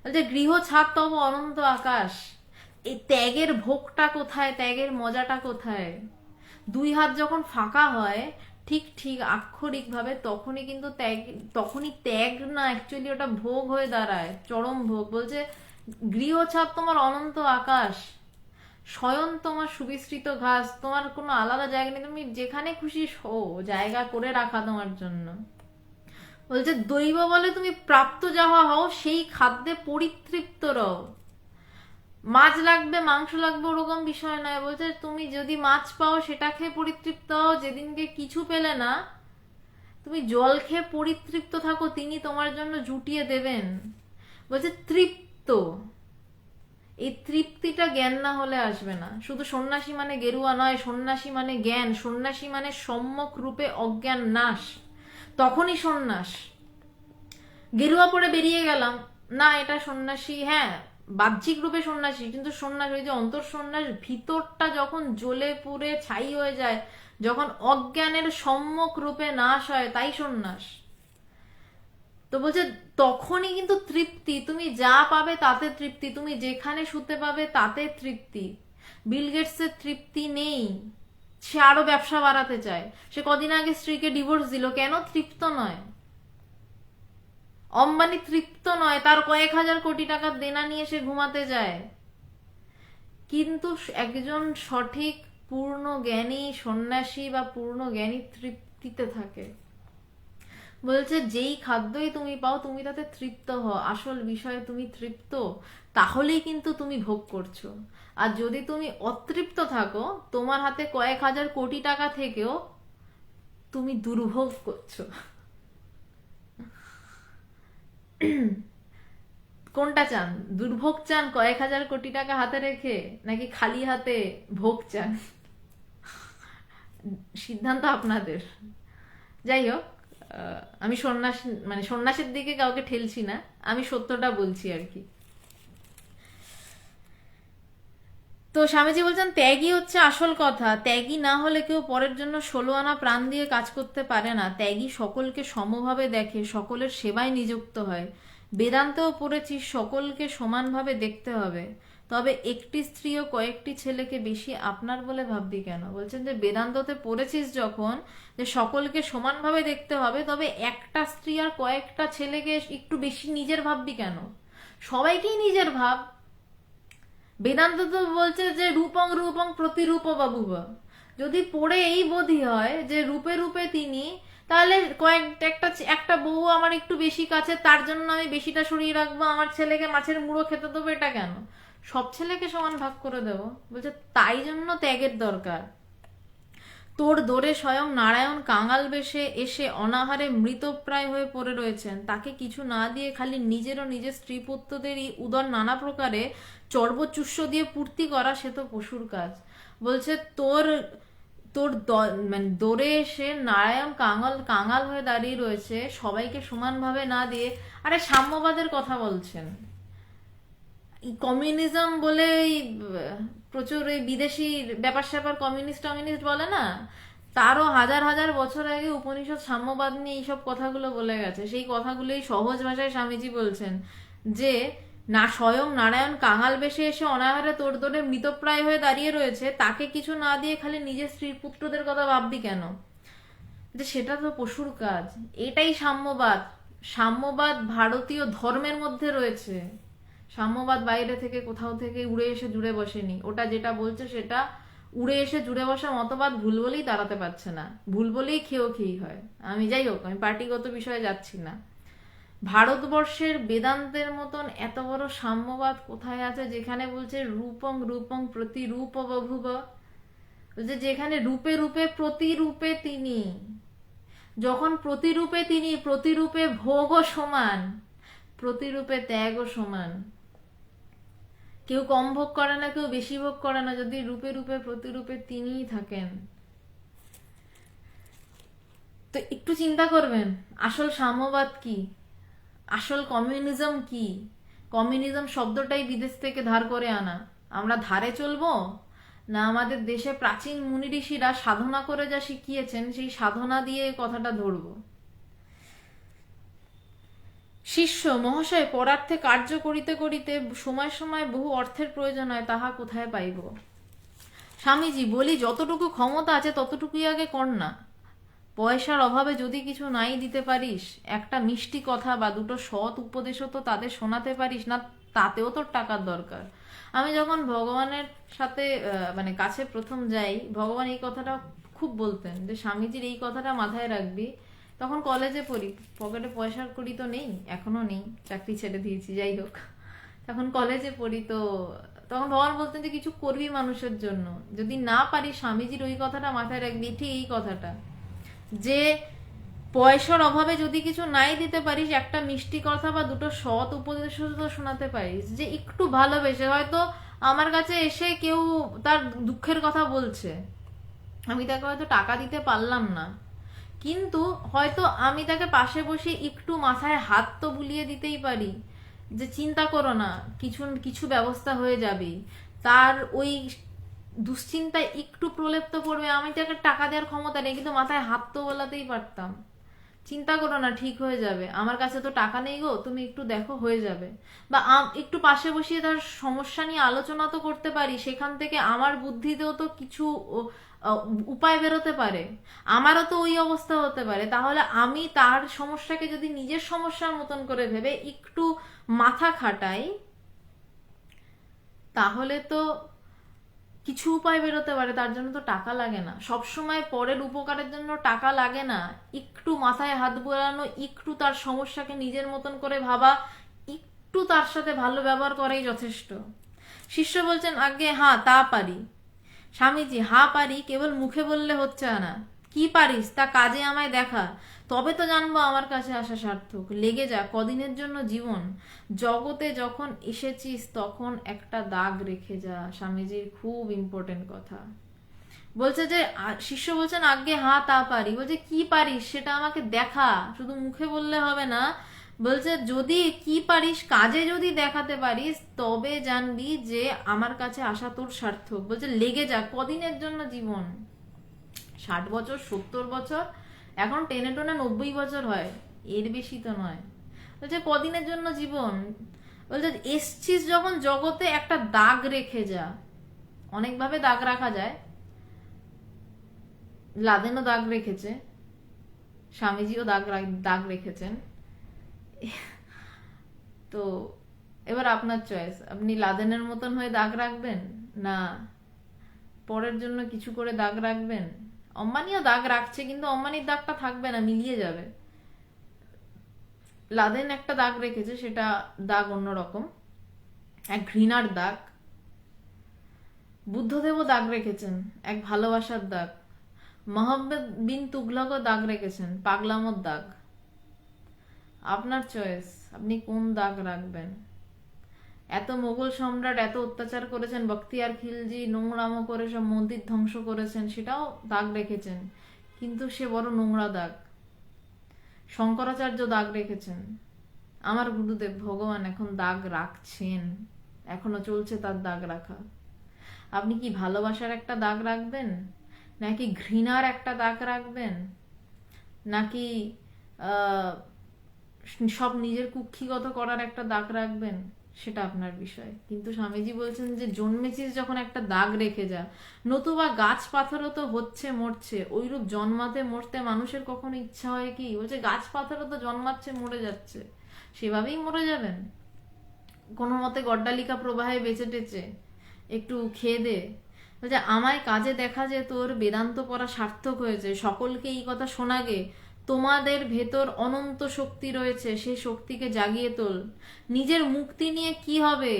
যে গৃহ ছাদ তব অনন্ত আকাশ, এই ত্যাগের ভোগটা কোথায়, ত্যাগের মজাটা কোথায়? দুই হাত যখন ফাঁকা হয় ঠিক ঠিক আক্ষরিক ভাবে, তখনই কিন্তু ত্যাগ, তখনই ত্যাগ না, অ্যাকচুয়ালি ওটা ভোগ হয়ে দাঁড়ায়, চরম ভোগ। বলছে গৃহছাদ তোমার অনন্ত আকাশ, শয়ন তোমার সুবিস্তৃত ঘাস, তোমার কোনো আলাদা জায়গা নেই, তুমি যেখানে খুশি শো, জায়গা করে রাখা তোমার জন্য। বলছে দৈব বলে তুমি প্রাপ্ত যাহা হও, সেই খাদ্যে পরিতৃপ্ত রও। মাছ লাগবে, মাংস লাগবে, ওরকম বিষয় নয়। বলছে তুমি যদি মাছ পাও সেটা খেয়ে পরিতৃপ্ত হও, যেদিনকে কিছু পেলে না তুমি জল খেয়ে পরিতৃপ্ত থাকো, তিনি তোমার জন্য জুটিয়ে দেবেন। বলছে তৃপ্ত, এই তৃপ্তিটা জ্ঞান না হলে আসবে না। শুধু সন্ন্যাসী মানে গেরুয়া নয়, সন্ন্যাসী মানে জ্ঞান, সন্ন্যাসী মানে সম্যক রূপে অজ্ঞান নাশ, তখনই সন্ন্যাস। গেরুয়া পরে বেরিয়ে গেলাম না, এটা সন্ন্যাসী, হ্যাঁ বাহ্যিক রূপে সন্ন্যাসী, কিন্তু সন্ন্যাস ওই যে অন্তর সন্ন্যাস, ভিতরটা যখন জ্বলে পুড়ে ছাই হয়ে যায়, যখন অজ্ঞানের সম্যক রূপে নাশ হয়, তাই সন্ন্যাস। তো বলছে তখনই কিন্তু তৃপ্তি, তুমি যা পাবে তাতে তৃপ্তি, তুমি যেখানে শুতে পাবে তাতে তৃপ্তি। বিল গেটসের তৃপ্তি নেই, সে আরো ব্যবসা বাড়াতে চায়। সে কদিন আগে স্ত্রীকে ডিভোর্স দিল, কেন? তৃপ্ত নয়। অম্বানি তৃপ্ত নয়, তার কয়েক হাজার কোটি টাকার দেনা নিয়ে সে ঘুমাতে যায়। কিন্তু একজন সঠিক পূর্ণ জ্ঞানী সন্ন্যাসী বা পূর্ণ জ্ঞানী তৃপ্তিতে থাকে। বলছে যেই খাদ্যই তুমি পাও তুমি তাতে তৃপ্ত হও, আসল বিষয়ে তুমি তৃপ্ত, তাহলেই কিন্তু তুমি ভোগ করছো। আর যদি তুমি অতৃপ্ত থাকো, তোমার হাতে কয়েক হাজার কোটি টাকা থেকেও তুমি দুর্ভোগ করছো। কোনটা চান? দুর্ভোগ চান কয়েক হাজার কোটি টাকা হাতে রেখে, নাকি খালি হাতে ভোগ চান? সিদ্ধান্ত আপনাদের। যাই হোক, আমি সন্ন্যাস মানে সন্ন্যাসের দিকে কাউকে ঠেলছি না, আমি সত্যটা বলছি আর কি। তো স্বামীজি বলছেন ত্যাগই হচ্ছে আসল কথা, ত্যাগী না হলে কেউ পরের জন্য 16 আনা প্রাণ দিয়ে কাজ করতে পারে না। ত্যাগী সকলকে সমভাবে দেখে, সকলের সেবায় নিযুক্ত হয়। বেদান্তেও পড়েছি সকলকে সমানভাবে দেখতে হবে, তবে একটি স্ত্রী ও কয়েকটি ছেলেকে বেশি আপনার বলে ভাববি কেন? বলছেন যে বেদান্ততে পড়েছিস যখন যে সকলকে সমানভাবে দেখতে হবে, তবে একটা স্ত্রী আর কয়েকটা ছেলেকে একটু বেশি নিজের ভাববি কেন? সবাইকেই নিজের ভাব। বেদান্ত তো বলছে যে রূপং রূপং প্রতিরূপ বাবুব। যদি পড়ে এই বোধই হয় যে রূপে রূপে তিনি, তাহলে একটা বউ আমার একটু বেশি কাছে, তার জন্য আমি বেশিটা সরিয়ে রাখবো, আমার ছেলেকে মাছের মুড়ো খেতে দেবো, এটা কেন? সব ছেলেকে সমান ভাগ করে দেবো। বলছে তাই জন্য ত্যাগের দরকার। তোর দোরে স্বয়ং নারায়ণ কাঙাল বেশে এসে অনাহারে মৃতপ্রায় হয়ে পড়ে রয়েছেন, তাকে কিছু না দিয়ে খালি নিজের ও নিজের স্ত্রী পুত্রদেরই উদর নানা প্রকারে চর্বচুষ্য দিয়ে পূর্তি করা, সে তো পশুর কাজ। বলছে তোর তোর মানে দোরে এসে নারায়ণ কাঙাল কাঙাল হয়ে দাঁড়িয়ে রয়েছে, সবাইকে সমানভাবে না দিয়ে। আরে সাম্যবাদের কথা বলছেন, কমিউনিজম বলে প্রচুর এই বিদেশি ব্যাপার স্যাপার কমিউনিস্ট বলে না, তারও হাজার হাজার বছর আগে উপনিষদ সাম্যবাদ নিয়ে এইসব কথাগুলো বলে গেছে। সেই কথাগুলোই সহজ ভাষায় স্বামীজি বলছেন যে না, স্বয়ং নারায়ণ কাঙাল বেশে এসে অনাহারে তোর দোরে মৃতপ্রায় হয়ে দাঁড়িয়ে রয়েছে, তাকে কিছু না দিয়ে খালি নিজের স্ত্রী পুত্রদের কথা ভাববি কেন? যে সেটা তো পশুর কাজ। এটাই সাম্যবাদ। সাম্যবাদ ভারতীয় ধর্মের মধ্যে রয়েছে। সাম্যবাদ বাইরে থেকে কোথাও থেকে উড়ে এসে জুড়ে বসেনি। ওটা যেটা বলছে সেটা উড়ে এসে জুড়ে বসা মতবাদ, ভুল বলেই দাঁড়াতে পারছে না, ভুল বলেই খেয়েই হয়। আমি যাই হোক, আমি পার্টিগত বিষয়ে যাচ্ছি না। ভারতবর্ষের বেদান্তের মতন এত বড় সাম্যবাদ কোথায় আছে, যেখানে বলছে রূপং রূপং প্রতিরূপ বভুব, যেখানে রূপে রূপে প্রতিরূপে তিনি, যখন প্রতিরূপে তিনি, প্রতিরূপে ভোগও সমান, প্রতিরূপে ত্যাগও সমান। কেউ কম ভোগ করে না, কেউ বেশি ভোগ করে না, যদি রূপে রূপে প্রতিরূপে তিনিই থাকেন। তো একটু চিন্তা করবেন আসল সাম্যবাদ কি, আসল কমিউনিজম কি। কমিউনিজম শব্দটাই বিদেশ থেকে ধার করে আনা। আমরা ধারে চলবো, না আমাদের দেশে প্রাচীন মুনি ঋষিরা সাধনা করে যা শিখিয়েছেন সেই সাধনা দিয়ে কথাটা ধরবো? শিষ্য মহাশয়, পরার্থে কার্য করিতে করিতে সময় সময় বহু অর্থের প্রয়োজন হয়, তাহা কোথায় পাইব? স্বামীজি, বলি যতটুকু ক্ষমতা আছে ততটুকুই আগে কর না। পয়সার অভাবে যদি কিছু নাই দিতে পারিস, একটা মিষ্টি কথা বা দুটো সৎ উপদেশও তো তাদের শোনাতে পারিস না, তাতেও তোর টাকার দরকার। আমি যখন ভগবানের সাথে মানে কাছে প্রথম যাই, ভগবান এই কথাটা খুব বলতেন যে স্বামীজির এই কথাটা মাথায় রাখবি। তখন কলেজে পড়ি, পকেটে পয়সার কড়ি তো নেই, এখনো নেই, চাকরি ছেড়ে দিয়েছি, যাই হোক। তখন কলেজে পড়ি, তো তখন ভগবান বলতেন যে কিছু করবি মানুষের জন্য, যদি না পারিস স্বামীজির ওই কথাটা মাথায় রাখবি, ঠিক এই কথাটা, যে পয়সার অভাবে যদি কিছু নাই দিতে পারিস, একটা মিষ্টি কথা বা দুটো সৎ উপদেশ তো শোনাতে পারিস। যে একটু ভালোবেসে, হয়তো আমার কাছে এসে কেউ তার দুঃখের কথা বলছে, আমি তাকে হয়তো টাকা দিতে পারলাম না, কিন্তু হয়তো আমি তাকে পাশে বসে একটু মাথায় হাত তো বুলিয়ে দিতেই পারি, যে চিন্তা করো না, কিছু কিছু ব্যবস্থা হয়ে যাবে। তার ওই দুশ্চিন্তায় একটু প্রলেপ্ত পড়বে, আমি তাকে টাকা দেওয়ার ক্ষমতা নেই, কিন্তু মাথায় হাত তো বোলাতেই পারতাম, চিন্তা করো না, ঠিক হয়ে যাবে, আমার কাছে তো টাকা নেই গো, তুমি একটু দেখো, হয়ে যাবে। বা একটু পাশে বসিয়ে তার সমস্যা নিয়ে আলোচনা তো করতে পারি, সেখান থেকে আমার বুদ্ধিতেও তো কিছু উপায় বেরোতে পারে, আমারও তো ওই অবস্থা হতে পারে। তাহলে আমি তার সমস্যাকে যদি নিজের সমস্যার মতন করে ভেবে একটু মাথা খাটাই, তাহলে তো কিছু উপায় বেরোতে পারে। তার জন্য তো টাকা লাগে না, সবসময় পরের উপকারের জন্য টাকা লাগে না, একটু মাথায় হাত বোলানো, একটু তার সমস্যাকে নিজের মতন করে ভাবা, একটু তার সাথে ভালো ব্যবহার করাই যথেষ্ট। শিষ্য বলছেন, আগে হ্যাঁ তা পারি। স্বামীজি, হ্যাঁ পারি কেবল মুখে বললে হচ্ছে না, কি পারিস তা কাজে আমায় দেখা, তবে তো জানবো আমার কাছে আসা সার্থক। লেগে যা, কদিনের জন্য জীবন, জগতে যখন এসেছিস তখন একটা দাগ রেখে যা। স্বামীজির খুব ইম্পর্টেন্ট কথা বলছে, যে শিষ্য বলছেন আগে হ্যাঁ তা পারি, বলছে কি পারিস সেটা আমাকে দেখা, শুধু মুখে বললে হবে না। বলছে যদি কি পারিস কাজে যদি দেখাতে পারিস, তবে জানবি যে আমার কাছে আসা তোর সার্থক। বলছে লেগে যা, কদিনের জন্য জীবন, 60 বছর, 70 বছর, এখন টেনে টেনে 90 বছর হয়, এর বেশি তো নয়। বলছে কদিনের জন্য জীবন, বলছে এসছিস যখন জগতে একটা দাগ রেখে যা। অনেকভাবে দাগ রাখা যায়, লাদেনও দাগ রেখেছে, স্বামীজিও দাগ রেখেছেন। তো এবার আপনার চয়েস, আপনি লাদেনের মতন হয়ে দাগ রাখবেন, না পরের জন্য কিছু করে দাগ রাখবেন। অম্বানিও দাগ রাখছে, কিন্তু অম্বানির দাগটা থাকবে না, মিলিয়ে যাবে। লাদেন একটা দাগ রেখেছে, সেটা দাগ অন্যরকম, এক ঘৃণার দাগ। বুদ্ধদেবও দাগ রেখেছেন, এক ভালোবাসার দাগ। মোহাম্মদ বিন তুগলকও দাগ রেখেছেন, পাগলামোর দাগ। আপনার চয়েস, আপনি কোন দাগ রাখবেন। এত মোগল সম্রাট এত অত্যাচার করেছেন, বখতিয়ার খিলজি নোংরামো করে সব মন্দির ধ্বংস করেছেন, সেটাও দাগ রেখেছেন, কিন্তু সে বড় নোংরা দাগ। শঙ্করাচার্য দাগ রেখেছেন, আমার গুরুদেব ভগবান এখন দাগ রাখছেন, এখনো চলছে তার দাগ রাখা। আপনি কি ভালোবাসার একটা দাগ রাখবেন, নাকি ঘৃণার একটা দাগ রাখবেন, নাকি সব নিজের কুক্ষিগত করার একটা দাগ রাখবেন, সেটা আপনার বিষয়। কিন্তু স্বামীজি বলছেন যে জন্মেছিস যখন একটা দাগ রেখে যা, নতুবা গাছ পাথরও তো হচ্ছে মরছে, ওইরূপ জন্মাতে মরতে মানুষের কখনো ইচ্ছা হয় কি? বলছে গাছ পাথরও তো জন্মাচ্ছে মরে যাচ্ছে, সেভাবেই মরে যাবেন, কোনো মতে গড্ডালিকা প্রবাহে বেঁচে টেচে একটু খেয়ে দে। বলছে আমায় কাজে দেখা যে তোর বেদান্ত পড়া সার্থক হয়েছে, সকলকে এই কথা শোনাগে, তোমাদের ভেতর অনন্ত শক্তি রয়েছে, সেই শক্তিকে জাগিয়ে তোল। নিজের মুক্তি নিয়ে কি হবে,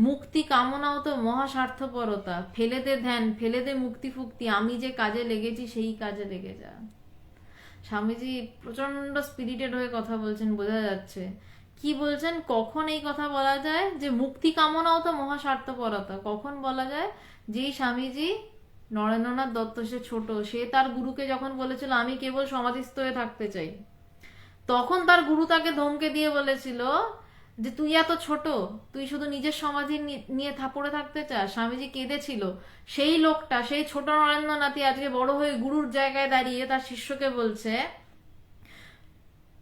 মুক্তি কামনাও তো মহা স্বার্থপরতা, ফেলে দে ধ্যান, ফেলে দে মুক্তি ফুক্তি, আমি যে কাজে লেগেছি সেই কাজে লেগে যা। স্বামীজি প্রচন্ড স্পিরিটেড হয়ে কথা বলছেন, বোঝা যাচ্ছে। কি বলছেন, কখন এই কথা বলা যায় যে মুক্তি কামনাও তো মহা স্বার্থপরতা, কখন বলা যায়, যেই স্বামীজি, নরেন্দ্রনাথ দত্ত সে ছোট, সে তার গুরুকে যখন বলেছিল আমি কেবল সমাধিস্থ হয়ে থাকতে চাই, তখন তার গুরু তাকে ধমকে দিয়ে বলেছিল যে তুই এত ছোট, তুই শুধু নিজের সমাধি নিয়ে পড়ে থাকতে চাস। স্বামীজি কেঁদেছিল। সেই লোকটা, সেই ছোট নরেন্দ্রনাথই আজকে বড় হয়ে গুরুর জায়গায় দাঁড়িয়ে তার শিষ্যকে বলছে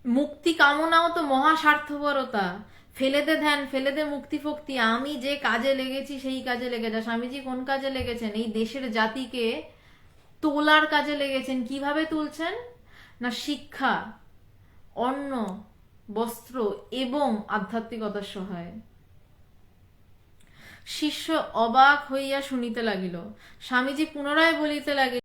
মুক্তি কামনাও তো মহা স্বার্থপরতা। ফেলে দে ধ্যান, ফেলে দে মুক্তি ফক্তি, আমি যে কাজে লেগেছি সেই কাজে লেগে যা। স্বামীজি কোন কাজে লেগেছেন? এই দেশের জাতিকে তোলার কাজে লেগেছেন। কিভাবে তুলছেন? না শিক্ষা, অন্ন, বস্ত্র এবং আধ্যাত্মিকতার সহায়। শিষ্য অবাক হইয়া শুনিতে লাগিল। স্বামীজি পুনরায় বলিতে লাগিল,